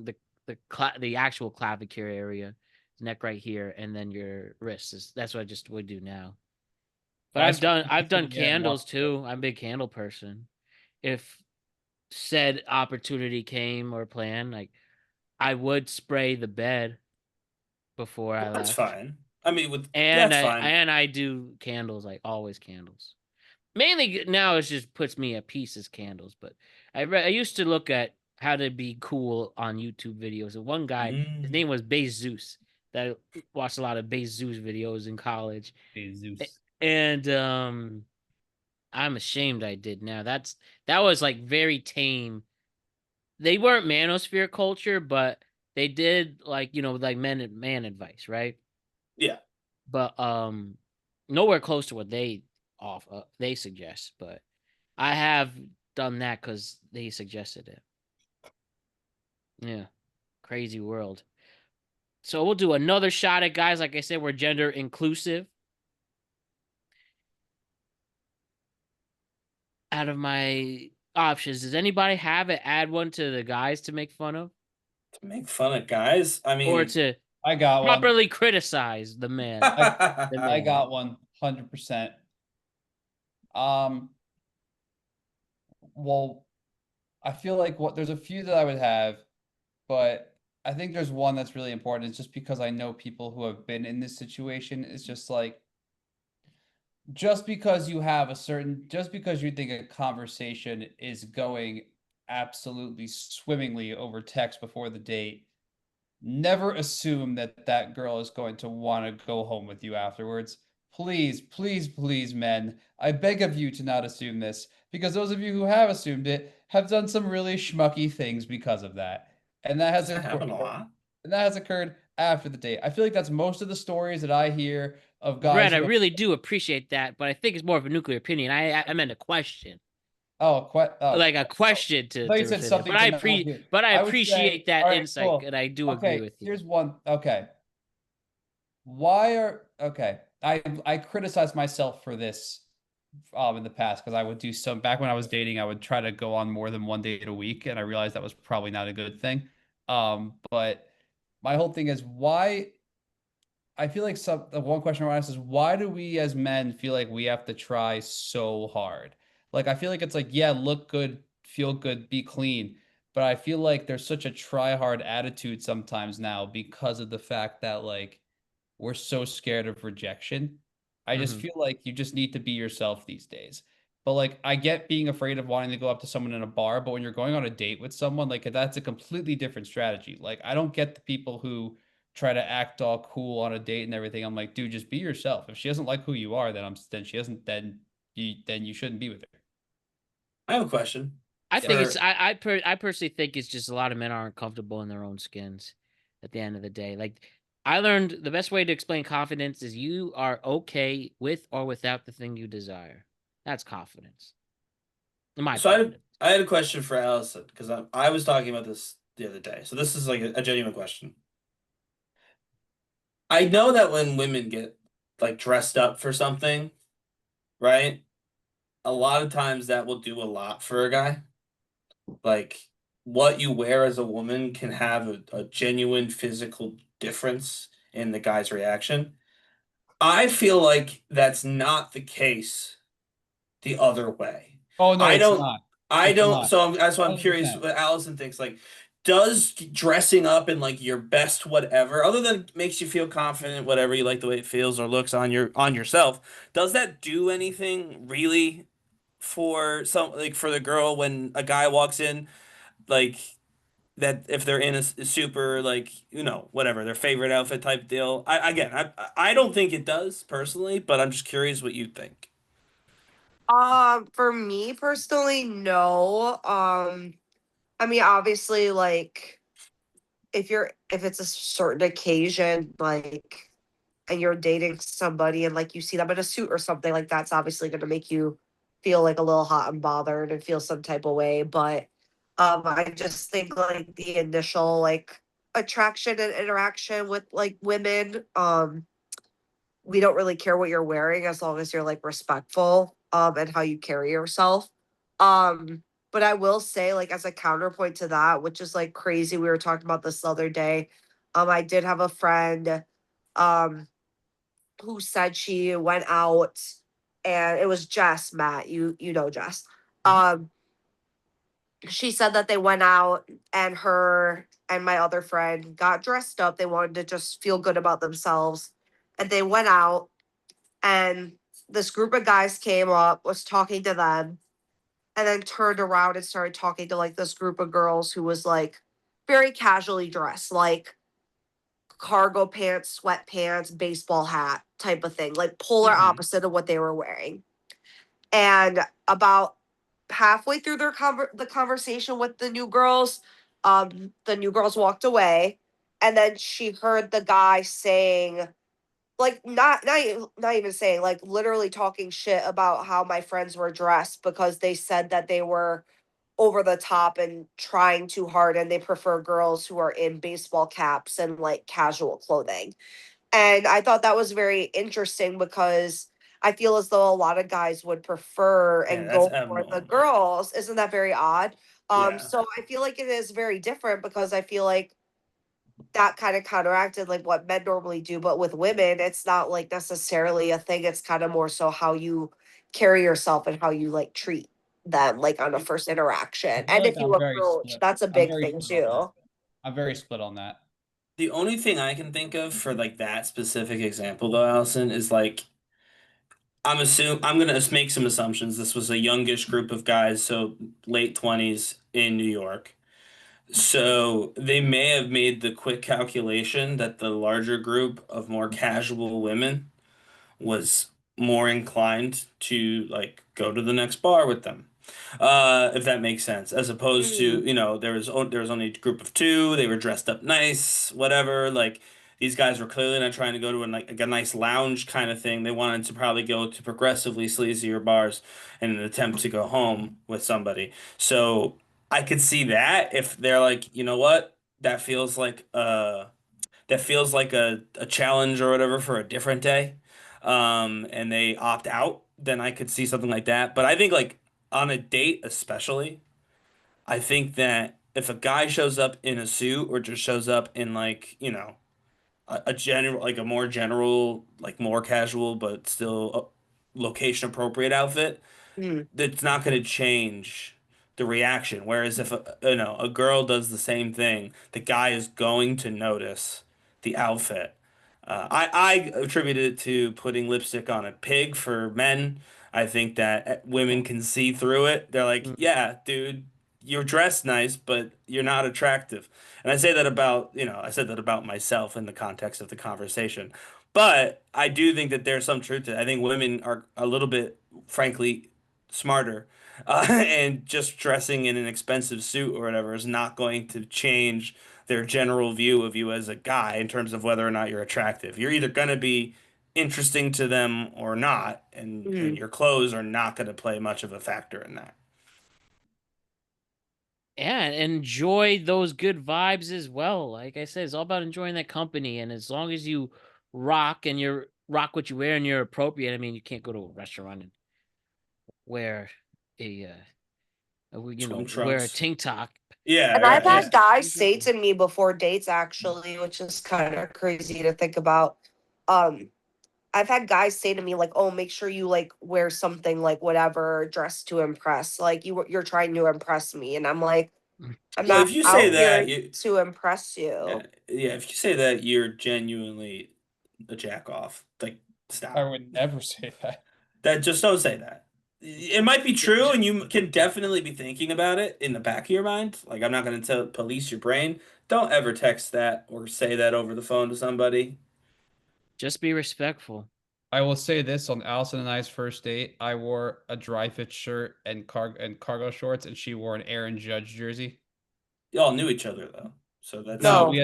the actual clavicle area, neck right here, and then your wrists. That's what I just would do now. But I've done Yeah, and candles walk- too. I'm a big candle person. If said opportunity came or plan, like I would spray the bed before I That's left. fine. I mean, And that's fine. I do candles, like always candles. Mainly now it just puts me at peace as candles, but I used to look at how to be cool on YouTube videos. And one guy, his Mm. name was Bezos, that I watched a lot of Bezos videos in college. Jesus. And I'm ashamed I did now. That was like very tame. They weren't manosphere culture, but they did like, like man advice, right? Yeah. But nowhere close to what they suggest, but I have done that because they suggested it. Yeah, crazy world. So we'll do another shot at guys. Like I said, we're gender inclusive. Out of my options, does anybody have it? Add one to the guys to make fun of, To make fun of guys. I mean, or to I got one. properly criticize the man. The I man. got one, 100%. Well, I feel like there's a few that I would have, but I think there's one that's really important. It's just because I know people who have been in this situation. It's just like, just because you think a conversation is going absolutely swimmingly over text before the date, never assume that that girl is going to want to go home with you afterwards. Please, please, please, men, I beg of you to not assume this, because those of you who have assumed it have done some really schmucky things because of that. And that has doesn't happen a lot. occurred after the date. I feel like that's most of the stories that I hear of guys Brad, I who have- really do appreciate that, but I think it's more of a nuclear opinion. I meant a question. Like a question to thought you said say that. something But to I not do. but I I would say- appreciate that all right, insight, cool. and I do Okay, agree with you. here's one. Okay. I criticized myself for this in the past, because I would do some back when I was dating, I would try to go on more than one date a week, and I realized that was probably not a good thing. But my whole thing is, why I feel like the one question I want to ask is, why do we as men feel like we have to try so hard? Like, I feel like it's like, yeah, look good, feel good, be clean. But I feel like there's such a try hard attitude sometimes now, because of the fact that like we're so scared of rejection. I just Mhm. feel like you just need to be yourself these days. But like, I get being afraid of wanting to go up to someone in a bar, but when you're going on a date with someone, like that's a completely different strategy. Like, I don't get the people who try to act all cool on a date and everything. I'm like, dude, just be yourself. If she doesn't like who you are, then she doesn't then you shouldn't be with her. I have a question. I think For- it's I personally think it's just a lot of men aren't comfortable in their own skins at the end of the day. Like, I learned the best way to explain confidence is you are okay with or without the thing you desire. That's confidence. In my So opinion. I had a question for Allison, because I was talking about this the other day. So this is like a genuine question. I know that when women get like dressed up for something, right? A lot of times that will do a lot for a guy. Like what you wear as a woman can have a genuine physical difference in the guy's reaction. I feel like that's not the case the other way. Oh no, I it's don't. not. I It's don't. not. So that's why I'm curious 100%. what Allison thinks. Like, does dressing up in like your best whatever, other than makes you feel confident, whatever you like the way it feels or looks on yourself, does that do anything really for some like for the girl when a guy walks in like that if they're in a super like whatever their favorite outfit type deal? I don't think it does personally, but I'm just curious what you think. For me personally, no. I mean, obviously, like if it's a certain occasion, like, and you're dating somebody and like you see them in a suit or something, like that's obviously going to make you feel like a little hot and bothered and feel some type of way. But I just think like the initial like attraction and interaction with like women, we don't really care what you're wearing as long as you're like respectful and how you carry yourself. Um but I will say, like, as a counterpoint to that, which is like crazy, we were talking about this the other day. I did have a friend um who said she went out, and it was Jess, Matt, you know Jess. Um she said that they went out, and her and my other friend got dressed up. They wanted to just feel good about themselves. And they went out, and this group of guys came up, was talking to them, and then turned around and started talking to like this group of girls who was like very casually dressed, like cargo pants, sweatpants, baseball hat type of thing, like polar opposite of what they were wearing. And about halfway through the conversation with the new girls walked away, and then she heard the guy saying, like, not even saying, like, literally talking shit about how my friends were dressed because they said that they were over the top and trying too hard, and they prefer girls who are in baseball caps and like casual clothing. And I thought that was very interesting because I feel as though a lot of guys would prefer Yeah, and that's go for the abnormal. girls. Isn't that very odd? Yeah. So I feel like it is very different because I feel like that kind of counteracted like what men normally do, but with women, it's not like necessarily a thing. It's kind of more so how you carry yourself and how you like treat them, like on a first interaction. I feel And like if you I'm very approach, split. that's a I'm big very thing split on that. too. I'm very split on that. The only thing I can think of for like that specific example though, Allison, is like I'm gonna make some assumptions. This was a youngish group of guys, so late 20s in New York. So they may have made the quick calculation that the larger group of more casual women was more inclined to like go to the next bar with them. If that makes sense, as opposed to, Mm, there was only a group of two, they were dressed up nice, whatever. Like these guys were clearly not trying to go to like a nice lounge kind of thing. They wanted to probably go to progressively sleazier bars in an attempt to go home with somebody. So I could see that if they're like, you know what, that feels like a challenge or whatever for a different day, and they opt out, then I could see something like that. But I think like on a date especially, I think that if a guy shows up in a suit or just shows up in like, a general like a more general, like more casual but still location appropriate outfit, mm, that's not going to change the reaction. Whereas if a girl does the same thing, the guy is going to notice the outfit. I attributed it to putting lipstick on a pig for men. I think that women can see through it. They're like, Mm. yeah, dude, you're dressed nice, but you're not attractive. And I said that about myself in the context of the conversation. But I do think that there's some truth to it. I think women are a little bit, frankly, smarter. And just dressing in an expensive suit or whatever is not going to change their general view of you as a guy in terms of whether or not you're attractive. You're either going to be interesting to them or not, and mm. your clothes are not going to play much of a factor in that. Yeah, and enjoy those good vibes as well. Like I said, it's all about enjoying that company. And as long as you rock and you're rock what you wear and you're appropriate. I mean, you can't go to a restaurant and wear Swim wear a trunks. tank top. Yeah, And I've right. had guys say to me before dates, actually, which is kind of crazy to think about. I've had guys say to me like, "Oh, make sure you like wear something like whatever dress to impress. Like you're trying to impress me." And I'm like, I'm Well, not if you say out that, here to impress you. yeah, if you say that, you're genuinely a jack off. Like, stop. I would never say that. That just don't say that. It might be true, and you can definitely be thinking about it in the back of your mind. Like, I'm not going to police your brain. Don't ever text that or say that over the phone to somebody. Just be respectful. I will say this: on Allison and I's first date, I wore a dry fit shirt and cargo shorts, and she wore an Aaron Judge jersey. Y'all knew each other though, so that's No. We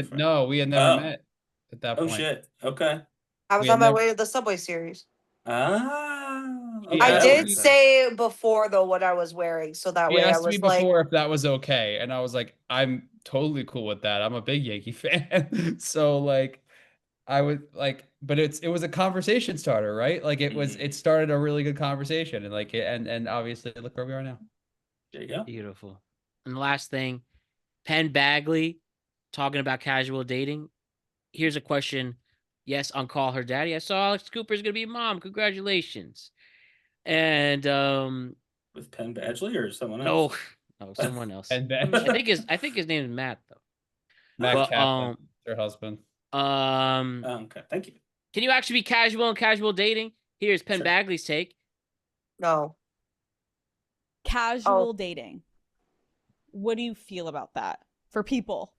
had never Oh. met at that Oh point. shit. Okay. I was We had on my never- way to the Subway series. Ah. She Okay, I asked that did makes sense. say before though what I was wearing, so that He way I asked me was like, before if that was okay, and I was like, I'm totally cool with that. I'm a big Yankee fan, so like, I would like, but it was a conversation starter, right? Like it started a really good conversation, and like and obviously look where we are now. There you go. Beautiful. And the last thing, Penn Bagley talking about casual dating. Here's a question. Yes, on Call Her Daddy. I saw Alex Cooper's gonna be a mom. Congratulations. And With Penn Badgley or someone else? no, someone else. And then I think his name is Matt though. Matt But, Kaplan, her husband. Okay, thank you. Can you actually be casual in casual dating? Here's Penn Sure. Bagley's take. no. Casual dating. What do you feel about that for people?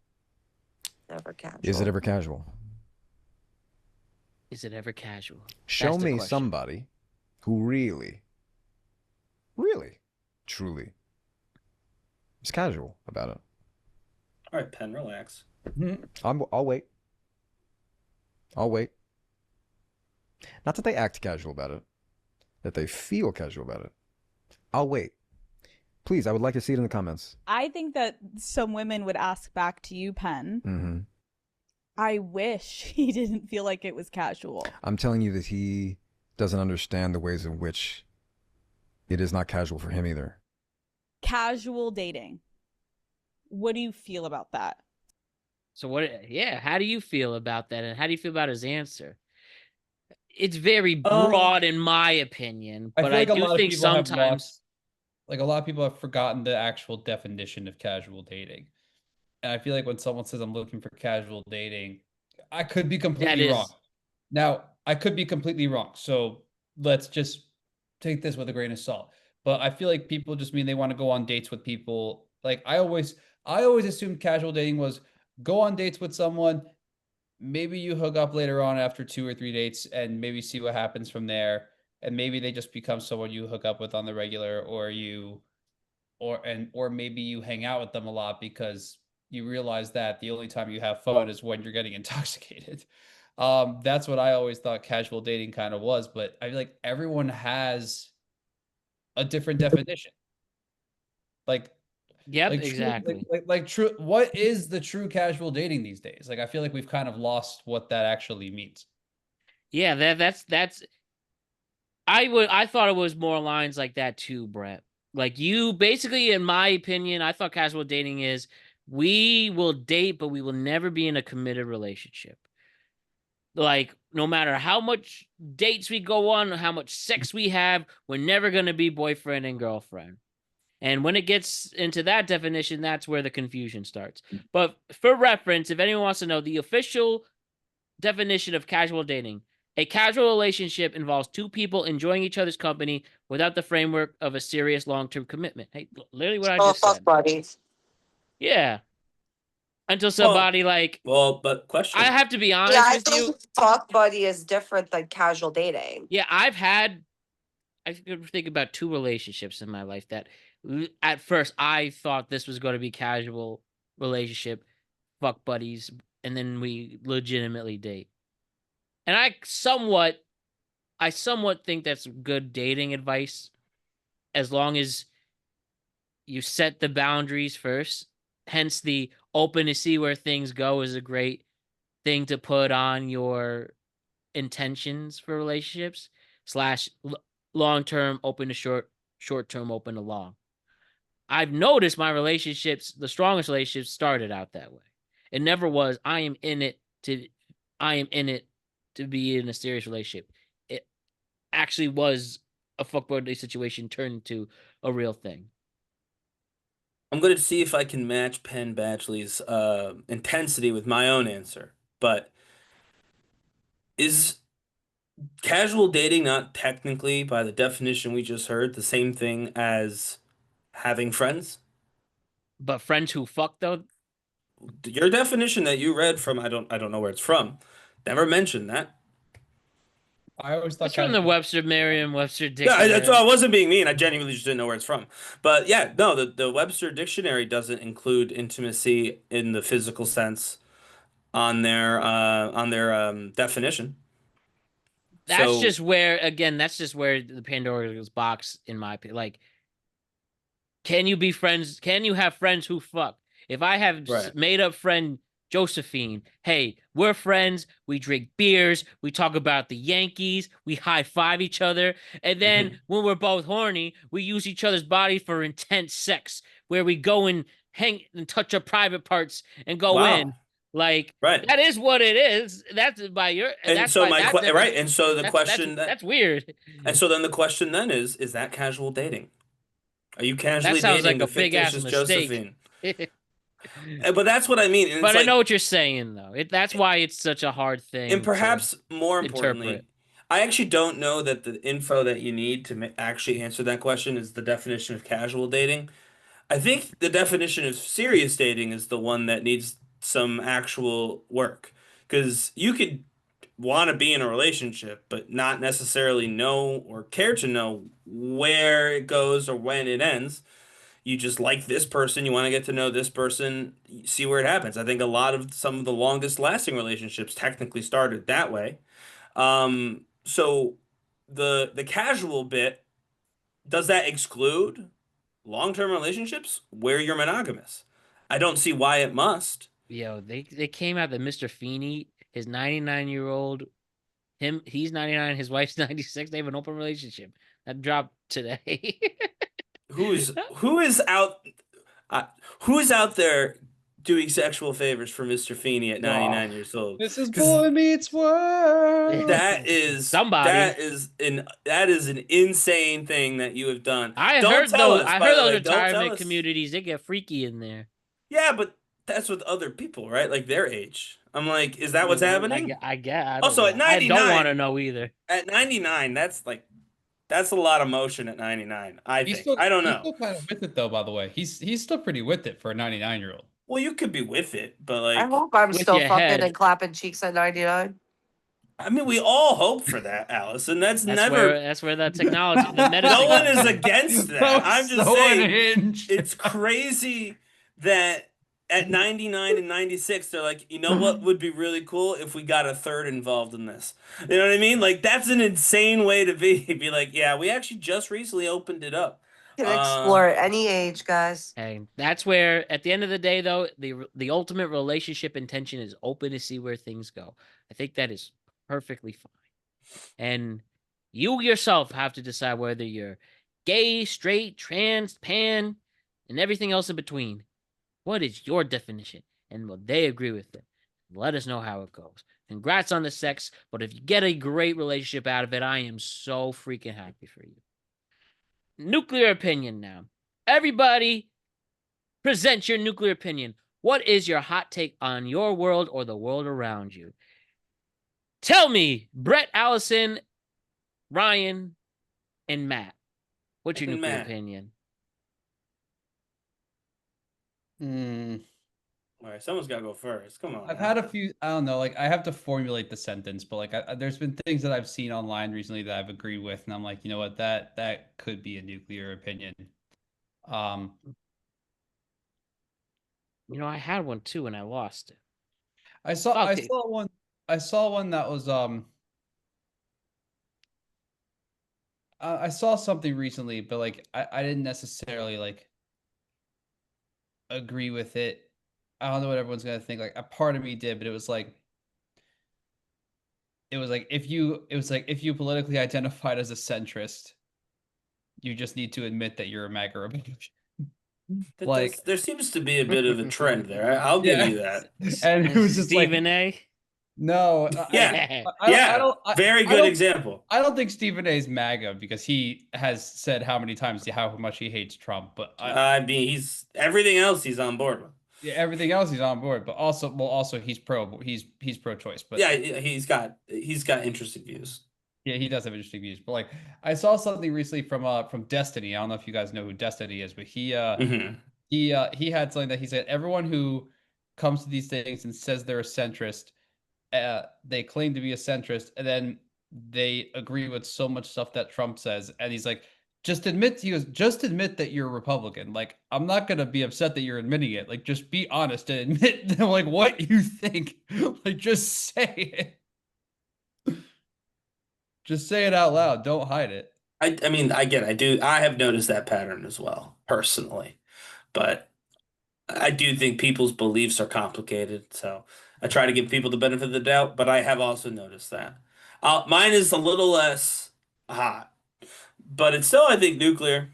Never casual. Is it ever casual? Is it ever casual? Show That's the me question. somebody who really, truly is casual about it. All right, Penn, relax. I'll wait. I'll wait. Not that they act casual about it, that they feel casual about it. I'll wait. Please, I would like to see it in the comments. I think that some women would ask back to you, Penn. Mm-hmm. I wish he didn't feel like it was casual. I'm telling you that he doesn't understand the ways in which it is not casual for him either. Casual dating. What do you feel about that? So how do you feel about that? And how do you feel about his answer? It's very broad in my opinion, but I do think sometimes a lot of people have forgotten the actual definition of casual dating. And I feel like when someone says I'm looking for casual dating, I could be completely wrong. Now, I could be completely wrong. So let's just take this with a grain of salt. But I feel like people just mean they want to go on dates with people. Like I always assumed casual dating was go on dates with someone, maybe you hook up later on after 2 or 3 dates and maybe see what happens from there. And maybe they just become someone you hook up with on the regular, or maybe you hang out with them a lot because you realize that the only time you have fun is when you're getting intoxicated. That's what I always thought casual dating kind of was, but I feel like everyone has a different definition. Like, yep, like exactly. True. What is the true casual dating these days? Like, I feel like we've kind of lost what that actually means. Yeah, that's. I thought it was more lines like that too, Brett. Like you basically, in my opinion, I thought casual dating is we will date, but we will never be in a committed relationship. Like no matter how much dates we go on, how much sex we have, we're never going to be boyfriend and girlfriend. And when it gets into that definition, that's where the confusion starts. But for reference, if anyone wants to know, the official definition of casual dating: a casual relationship involves two people enjoying each other's company without the framework of a serious long-term commitment. Hey, literally what I just said. Buddies. Yeah. Until somebody but question. I have to be honest Yeah, I with you. think fuck buddy is different than casual dating. Yeah, I could think about 2 relationships in my life that at first I thought this was going to be casual relationship, fuck buddies, and then we legitimately date. And I somewhat think that's good dating advice, as long as you set the boundaries first. Hence, the open to see where things go is a great thing to put on your intentions for relationships slash long term open to short term open to long. I've noticed my relationships, the strongest relationships, started out that way. It never was I am in it to be in a serious relationship. It actually was a fuckboy situation turned into a real thing. I'm going to see if I can match Penn Badgley's intensity with my own answer. But is casual dating not technically, by the definition we just heard, the same thing as having friends? But friends who fuck though, Your definition that you read from, I don't know where it's from, never mentioned that. I always thought that's from the Webster Merriam-Webster Yeah, dictionary. that's I wasn't being mean. I genuinely just didn't know where it's from. But yeah, no, the Webster dictionary doesn't include intimacy in the physical sense on their definition. That's So just where, again, that's just where the Pandora's box, in my opinion. Like, can you be friends? Can you have friends who fuck? If I have Right. made up friend Josephine, hey, we're friends. We drink beers. We talk about the Yankees. We high five each other. And then when we're both horny, we use each other's body for intense sex, where we go and hang and touch our private parts and go wow. in. Like, Right. that is what it is. That's by your. And that's so by my that right, definition. and so the question That's weird. and so then the question then is that casual dating? Are you casually That sounds dating like the a big ass fictitious mistake. Josephine? But that's what I mean. And But it's I like, know what you're saying, though. That's why it's such a hard thing. and perhaps more interpret. importantly, I actually don't know that the info that you need to actually answer that question is the definition of casual dating. I think the definition of serious dating is the one that needs some actual work. Because you could want to be in a relationship, but not necessarily know or care to know where it goes or when it ends. You just like this person, you want to get to know this person, see where it happens. I think a lot of some of the longest lasting relationships technically started that way. So the casual bit, does that exclude long-term relationships where you're monogamous? I don't see why it must. Yo, they came out that Mr. Feeney, his 99-year-old, he's 99, his wife's 96. They have an open relationship. That dropped today. who is out who is out there doing sexual favors for Mr. Feeney at 99 years old? This is Boy Meets World. That is somebody. That is an insane thing that you have done. I Don't heard tell those. us, I by heard the those way. Don't tell retirement us. communities. They get freaky in there. Yeah, but that's with other people, right? Like their age. I'm like, is that what's happening? I guess. I don't Also, know. at 99, I don't want to know either. At 99, that's a lot of motion at 99. I think. I don't know. He's still kind of with it though. By the way, he's still pretty with it for a 99-year-old. Well, you could be with it, but like, I hope I'm with still your fucking head. and clapping cheeks at 99. I mean, we all hope for that, Allison. That's never. That's where the technology, the medicine. No one comes is in. against that. That was I'm just so saying, unhinged. it's crazy that at 99 and 96, they're like, you know what would be really cool if we got a third involved in this. You know what I mean? Like, that's an insane way to be. Be like, yeah, we actually just recently opened it up. Can explore at any age, guys. Hey, that's where, at the end of the day, though, the ultimate relationship intention is open to see where things go. I think that is perfectly fine. And you yourself have to decide whether you're gay, straight, trans, pan, and everything else in between. What is your definition? And will they agree with it? Let us know how it goes. Congrats on the sex, but if you get a great relationship out of it, I am so freaking happy for you. Nuclear opinion now. Everybody, present your nuclear opinion. What is your hot take on your world or the world around you? Tell me, Brett, Allison, Ryan, and Matt. What's your nuclear opinion? All right, someone's got to go first. Come on. I've had a few. I don't know. Like I have to formulate the sentence, but like there's been things that I've seen online recently that I've agreed with, and I'm like, you know what, that could be a nuclear opinion. You know, I had one too, and I lost it. I saw one that was I saw something recently, but like I didn't necessarily like agree with it. I don't know what everyone's gonna think. Like a part of me did, but it was like it was like if you politically identified as a centrist, you just need to admit that you're a MAGA Republican. Like there seems to be a bit of a trend there. I'll give you that. And it was just like Stephen A. no, Yeah, I very good example. I don't think Stephen A. is MAGA because he has said how many times how much he hates Trump. But I mean, he's everything else he's on board with. Yeah, everything else he's on board, but also he's pro-choice. But yeah, he's got interesting views. Yeah, he does have interesting views. But like, I saw something recently from Destiny. I don't know if you guys know who Destiny is, but he had something that he said everyone who comes to these things and says they're a centrist, they claim to be a centrist, and then they agree with so much stuff that Trump says, and he's like, just admit that you're a Republican. Like, I'm not gonna be upset that you're admitting it. Like, just be honest and admit like what you think. Like, just say it. Just say it out loud. Don't hide it. I mean, I have noticed that pattern as well, personally. But I do think people's beliefs are complicated, so I try to give people the benefit of the doubt, but I have also noticed that. Mine is a little less hot, but it's still, I think, nuclear.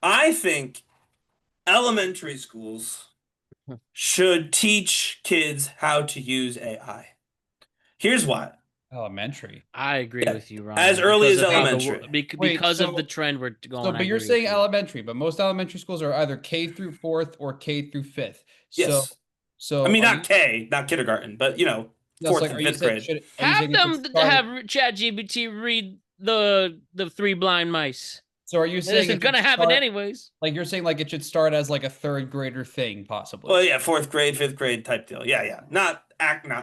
I think elementary schools should teach kids how to use AI. Here's why. Elementary. I agree with you, Ron. As early as elementary. Because of the trend we're going. So, but you're saying elementary, but most elementary schools are either K through 4th or K through 5th. Yes. So I mean, not kindergarten, but 4th and 5th grade. Have them have ChatGPT read the Three Blind Mice. So are you saying it's going to happen anyways? Like you're saying, like it should start as like a 3rd grader thing, possibly. Well, yeah, 4th grade, 5th grade type deal. Yeah. Not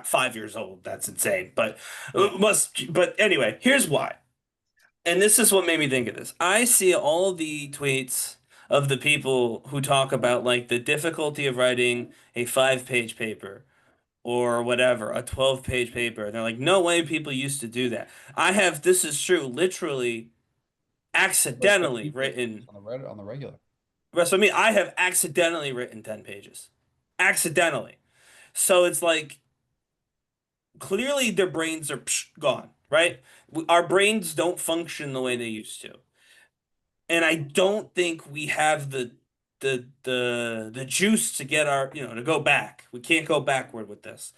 5 years old. That's insane. But anyway, here's why. And this is what made me think of this. I see all the tweets of the people who talk about like the difficulty of writing a 5-page paper or whatever, a 12-page paper. And they're like, no way people used to do that. This is true, literally accidentally written on the regular. So I mean, I have accidentally written 10 pages. Accidentally. So it's like, clearly their brains are gone, right? Our brains don't function the way they used to. And I don't think we have the juice to get to go back. We can't go backward with this.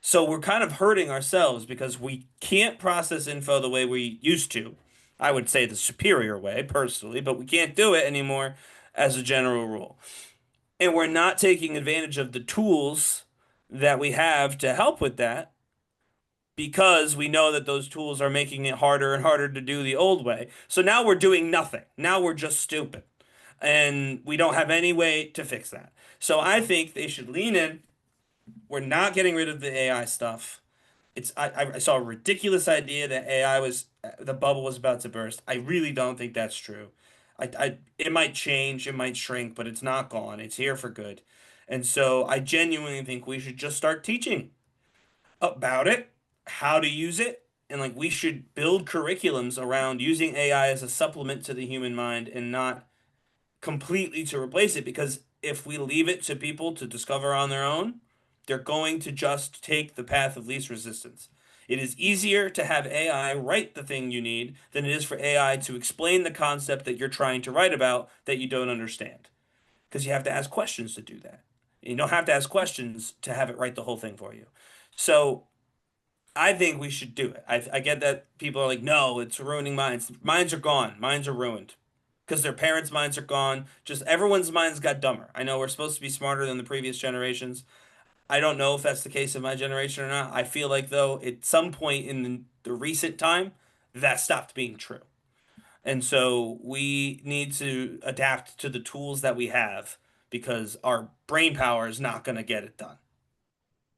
So we're kind of hurting ourselves because we can't process info the way we used to. I would say the superior way, personally, but we can't do it anymore as a general rule. And we're not taking advantage of the tools that we have to help with that because we know that those tools are making it harder and harder to do the old way. So now we're doing nothing. Now we're just stupid. And we don't have any way to fix that. So I think they should lean in. We're not getting rid of the AI stuff. I saw a ridiculous idea that the bubble was about to burst. I really don't think that's true. It might change, it might shrink, but it's not gone. It's here for good. And so I genuinely think we should just start teaching about it, how to use it, and like we should build curriculums around using AI as a supplement to the human mind and not completely to replace it, because if we leave it to people to discover on their own, they're going to just take the path of least resistance. It is easier to have AI write the thing you need than it is for AI to explain the concept that you're trying to write about that you don't understand. Because you have to ask questions to do that. You don't have to ask questions to have it write the whole thing for you. So I think we should do it. I get that people are like, no, it's ruining minds. Minds are gone. Minds are ruined. Because their parents' minds are gone. Just everyone's minds got dumber. I know we're supposed to be smarter than the previous generations. I don't know if that's the case in my generation or not. I feel like, though, at some point in the recent time, that stopped being true. And so we need to adapt to the tools that we have because our brain power is not going to get it done.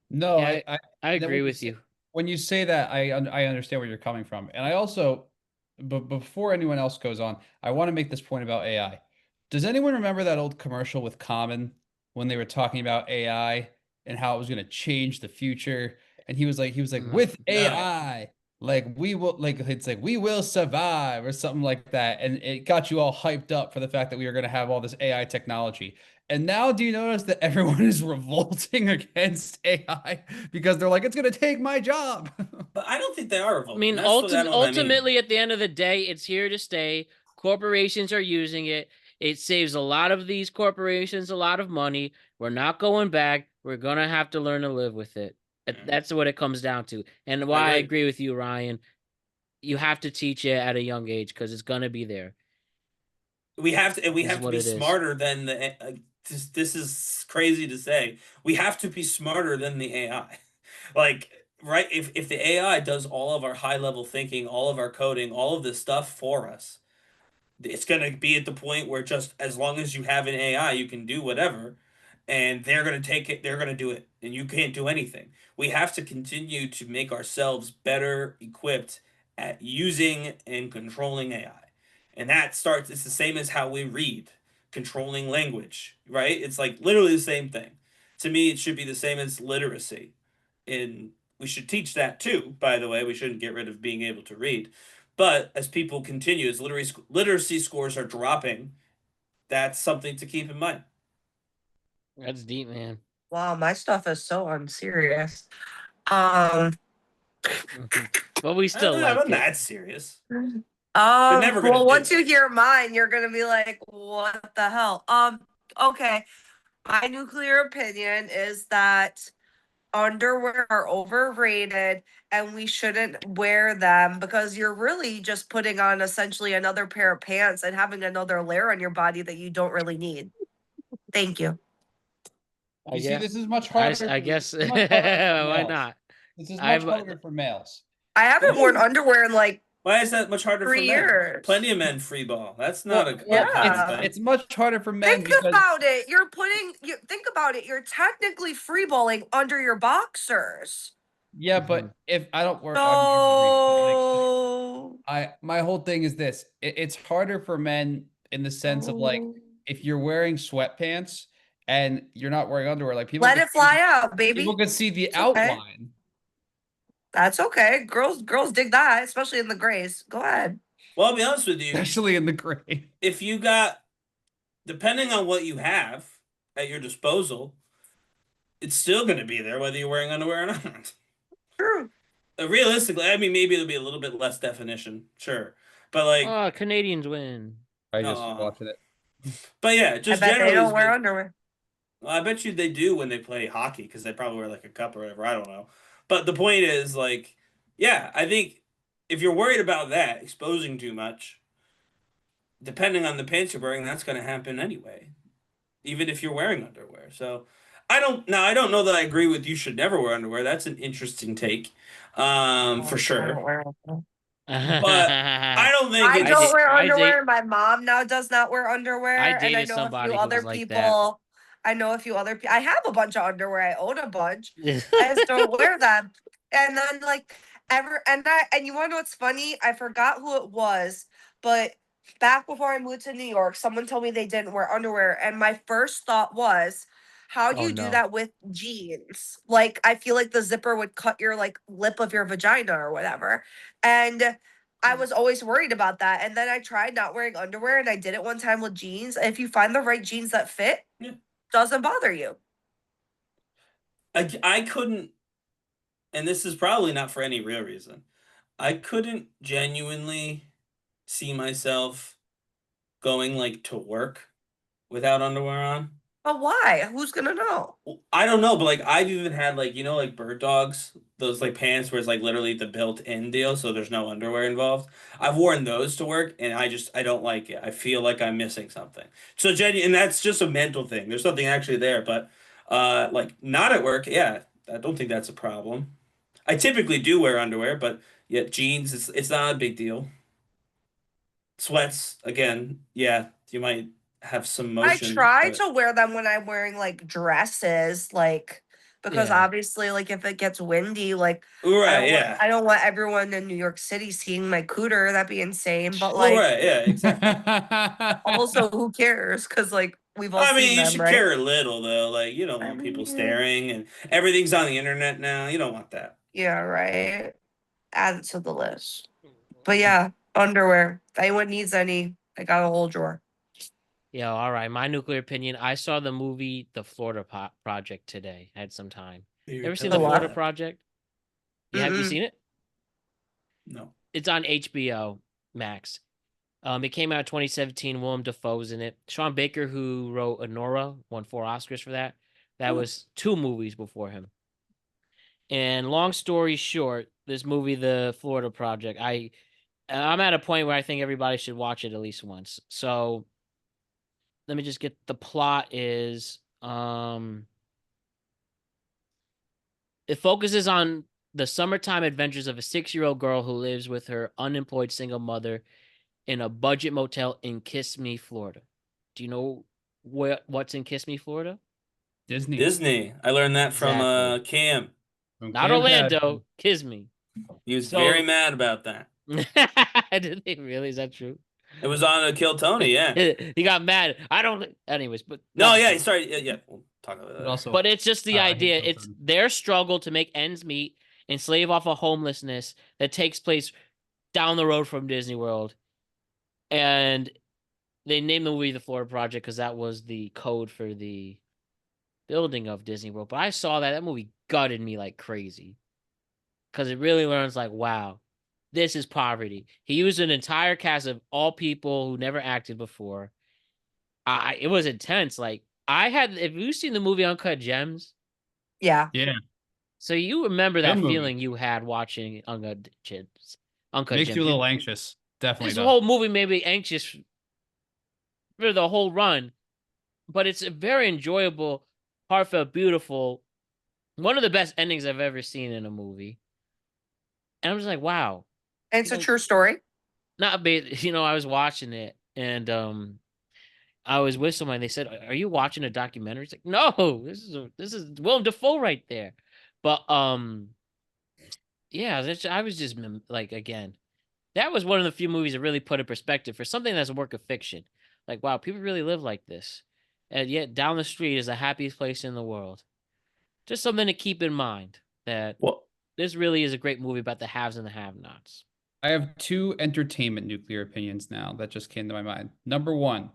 No, Yeah, I agree with you. When you say that, I understand where you're coming from. And I also, but before anyone else goes on, I want to make this point about AI. Does anyone remember that old commercial with Common when they were talking about AI and how it was going to change the future? And he was like, with AI, like we will, like it's like we will survive or something like that. And it got you all hyped up for the fact that we were going to have all this AI technology. And now do you notice that everyone is revolting against AI because they're like, it's going to take my job? But I don't think they are I revolting. mean, That's what I ultimately, mean. at the end of the day, it's here to stay. Corporations are using it. It saves a lot of these corporations a lot of money. We're not going back. We're gonna have to learn to live with it. That's what it comes down to. And why I agree with you, Ryan. You have to teach it at a young age because it's gonna be there. We have to, and we This is have to what be it is. smarter than the. This is crazy to say. We have to be smarter than the AI. Like, right? If the AI does all of our high level thinking, all of our coding, all of this stuff for us, it's gonna be at the point where just as long as you have an AI, you can do whatever, and they're gonna take it. They're gonna do it, and you can't do anything. We have to continue to make ourselves better equipped at using and controlling AI. And that starts, it's the same as how we read, controlling language, right? It's like literally the same thing. To me, it should be the same as literacy. And we should teach that too, by the way. We shouldn't get rid of being able to read. But as people continue, as literacy scores are dropping, that's something to keep in mind. That's deep, man. Wow, my stuff is so unserious. But we still like I'm it. not serious. never gonna Well, do once that. you hear mine, you're gonna be like, what the hell? Okay. My nuclear opinion is that underwear are overrated and we shouldn't wear them because you're really just putting on essentially another pair of pants and having another layer on your body that you don't really need. Thank you. You see, this is much harder. I guess. this is much harder for Why males. not? This is much harder for males. I haven't worn underwear in like Why is that much harder 3 for men? years. Plenty of men free ball. That's not a yeah. common thing. It's much harder for men Think because about it. Think about it. You're technically freeballing under your boxers. yeah, but if I don't work No. my whole thing is this. It's harder for men in the sense of like if you're wearing sweatpants and you're not wearing underwear, like people Let it fly out, baby. people can see the It's okay. outline. That's okay. Girls dig that, especially in the grays. Go ahead. Well, I'll be honest with you. Especially in the gray. If you got, depending on what you have at your disposal, it's still going to be there whether you're wearing underwear or not. True. Realistically, I mean, maybe it'll be a little bit less definition, sure, but like, Oh, Canadians win. I just watching it. But yeah, just I bet generally they don't wear speaking- underwear. Well, I bet you they do when they play hockey because they probably wear like a cup or whatever. I don't know. But the point is, like, yeah, I think if you're worried about that exposing too much, depending on the pants you're wearing, that's going to happen anyway, even if you're wearing underwear. So I don't know that I agree with you should never wear underwear. That's an interesting take, for sure. But I don't think I don't wear I underwear. My mom now does not wear underwear. I And I dated know a somebody few who other was like that. people. I know a few other people. I have a bunch of underwear. I own a bunch. I just don't wear them. And then like and you wanna know what's funny? I forgot who it was, but back before I moved to New York, someone told me they didn't wear underwear. And my first thought was, how do Oh, you do no. that with jeans? Like I feel like the zipper would cut your like lip of your vagina or whatever. And I was always worried about that. And then I tried not wearing underwear and I did it one time with jeans. If you find the right jeans that fit, doesn't bother you. I couldn't, and this is probably not for any real reason. I couldn't genuinely see myself going like to work without underwear on. But why? Who's gonna know? I don't know, but like I've even had like like bird dogs, those like pants where it's like literally the built-in deal, so there's no underwear involved. I've worn those to work, and I don't like it. I feel like I'm missing something. So and that's just a mental thing. There's something actually there, but like not at work. Yeah, I don't think that's a problem. I typically do wear underwear, but yeah, jeans. It's not a big deal. Sweats again. Yeah, you might have some motion. I try but- to wear them when I'm wearing like dresses, like because Yeah. obviously, like if it gets windy, like Right, yeah. I don't want everyone in New York City seeing my cooter. That'd be insane. But Well, like, right, yeah, exactly. also, who cares? Because like we've all I seen mean, you them, should right? care a little though. Like, you don't want people staring, and everything's on the internet now. You don't want that. Yeah, right. Add it to the list. But yeah, underwear. If anyone needs any, I got a whole drawer. Yeah, all right. My nuclear opinion. I saw the movie The Florida Project today. I had some time. Ever seen The Florida Project? Yeah, have you seen it? No. It's on HBO Max. It came out in 2017. Willem Dafoe's in it. Sean Baker, who wrote Honora, won 4 Oscars for that. That was 2 movies before him. And long story short, this movie, The Florida Project, I'm at a point where I think everybody should watch it at least once. So let me just get the plot is it focuses on the summertime adventures of a 6-year-old girl who lives with her unemployed single mother in a budget motel in Kiss Me, Florida. Do you know what's in Kiss Me, Florida? Disney. I learned that from Cam. Not Orlando, Kiss Me. He was very mad about that. Did they really? Is that true? It was on Kill Tony, yeah. He got mad. I don't. Anyways, but no, yeah, he started. Yeah, we'll talk about that. Also, but it's just the idea. It's their struggle to make ends meet and slave off of homelessness that takes place down the road from Disney World, and they named the movie The Florida Project because that was the code for the building of Disney World. But I saw that movie gutted me like crazy because it really learns like, wow, this is poverty. He used an entire cast of all people who never acted before. It was intense. Like have you seen the movie Uncut Gems? Yeah. Yeah. So you remember that feeling you had watching Uncut Gems? Makes you a little anxious. Definitely. This whole movie made me anxious for the whole run, but it's a very enjoyable, heartfelt, beautiful, one of the best endings I've ever seen in a movie. And I'm just like, wow. And it's a true story. Not bad. I was watching it and I was with someone. They said, "Are you watching a documentary?" It's like, no, this is Willem Dafoe right there. But yeah, I was just like, again, that was one of the few movies that really put in perspective for something that's a work of fiction. Like, wow, people really live like this, and yet down the street is the happiest place in the world. Just something to keep in mind that this really is a great movie about the haves and the have-nots. I have 2 entertainment nuclear opinions now that just came to my mind. Number 1,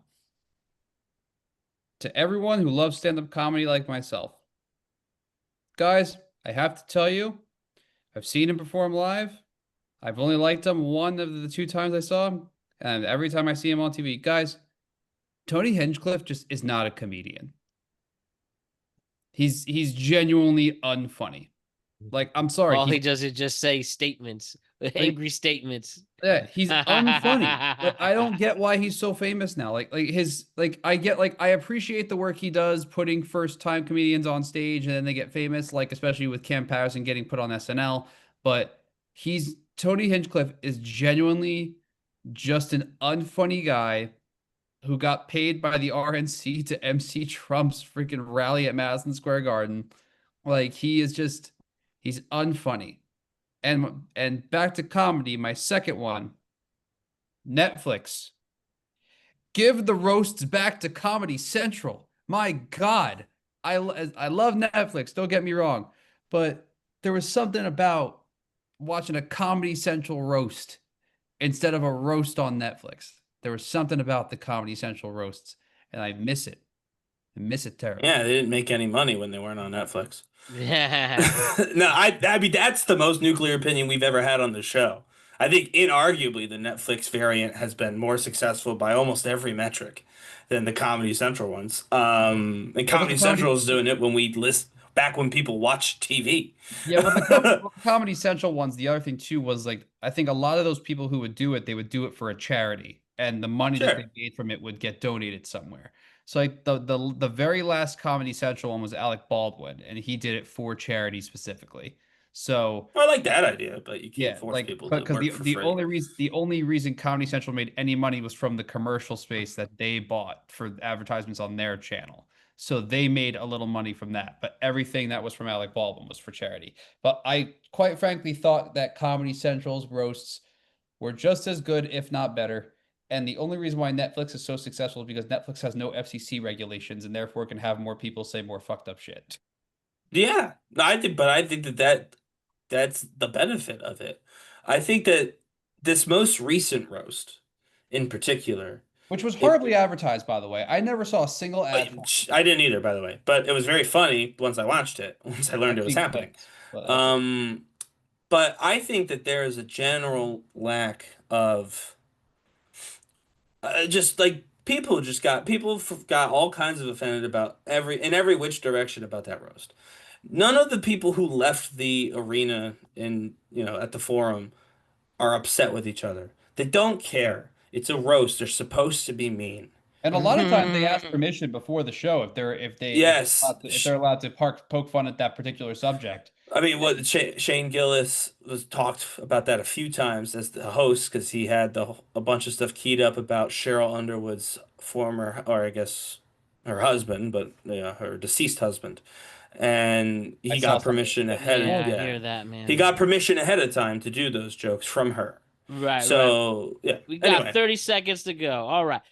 to everyone who loves stand-up comedy like myself, guys, I have to tell you, I've seen him perform live. I've only liked him one of the 2 times I saw him, and every time I see him on TV, guys, Tony Hinchcliffe just is not a comedian. He's genuinely unfunny. Like, I'm sorry. All he does is just say statements, angry statements. Yeah, he's unfunny. But I don't get why he's so famous now. I appreciate the work he does putting first-time comedians on stage and then they get famous, like especially with Cam Patterson getting put on SNL. But Tony Hinchcliffe is genuinely just an unfunny guy who got paid by the RNC to MC Trump's freaking rally at Madison Square Garden. Like, he's unfunny. And back to comedy, my second one, Netflix. Give the roasts back to Comedy Central. My God. I love Netflix, don't get me wrong. But there was something about watching a Comedy Central roast instead of a roast on Netflix. There was something about the Comedy Central roasts, and I miss it. I miss it terribly. Yeah, they didn't make any money when they weren't on Netflix. Yeah. No, I mean, that's the most nuclear opinion we've ever had on the show. I think inarguably the Netflix variant has been more successful by almost every metric than the Comedy Central ones. And Comedy Central is doing it when back when people watched TV. Yeah, well, the Comedy Central ones, the other thing too was like, I think a lot of those people who would do it, they would do it for a charity, and the money that they made from it would get donated somewhere. So like the very last Comedy Central one was Alec Baldwin, and he did it for charity specifically. So I like that idea, but you can't force people to work for free. The only reason Comedy Central made any money was from the commercial space that they bought for advertisements on their channel. So they made a little money from that, but everything that was from Alec Baldwin was for charity. But I quite frankly thought that Comedy Central's roasts were just as good, if not better. And the only reason why Netflix is so successful is because Netflix has no FCC regulations and therefore can have more people say more fucked up shit. Yeah, I think that's the benefit of it. I think that this most recent roast, in particular, Which was hardly advertised, by the way. I never saw a single ad. I didn't either, by the way, but it was very funny once I watched it, once I learned it was happening. But I think that there is a general lack of just like people got all kinds of offended about every which direction about that roast. None of the people who left the arena at the forum are upset with each other. They don't care. It's a roast. They're supposed to be mean. And a lot of times they ask permission before the show if they're allowed to poke fun at that particular subject. I mean, what Shane Gillis talked about that a few times as the host because he had a bunch of stuff keyed up about Cheryl Underwood's former, or I guess her husband, but her deceased husband, and he got permission ahead of I hear that, man. He got permission ahead of time to do those jokes from her. Right. So yeah, we got 30 seconds to go. All right,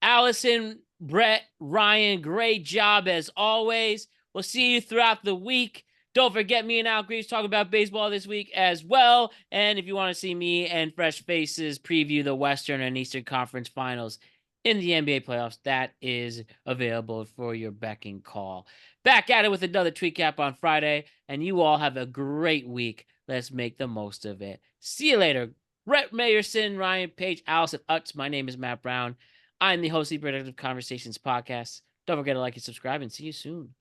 Allison, Brett, Ryan, great job as always. We'll see you throughout the week. Don't forget, me and Al Greaves talk about baseball this week as well. And if you want to see me and Fresh Faces preview the Western and Eastern Conference Finals in the NBA playoffs, that is available for your beck and call. Back at it with another Tweet Cap on Friday, and you all have a great week. Let's make the most of it. See you later. Rhett Mayerson, Ryan Page, Allison Utz. My name is Matt Brown. I'm the host of the Productive Conversations podcast. Don't forget to like and subscribe, and see you soon.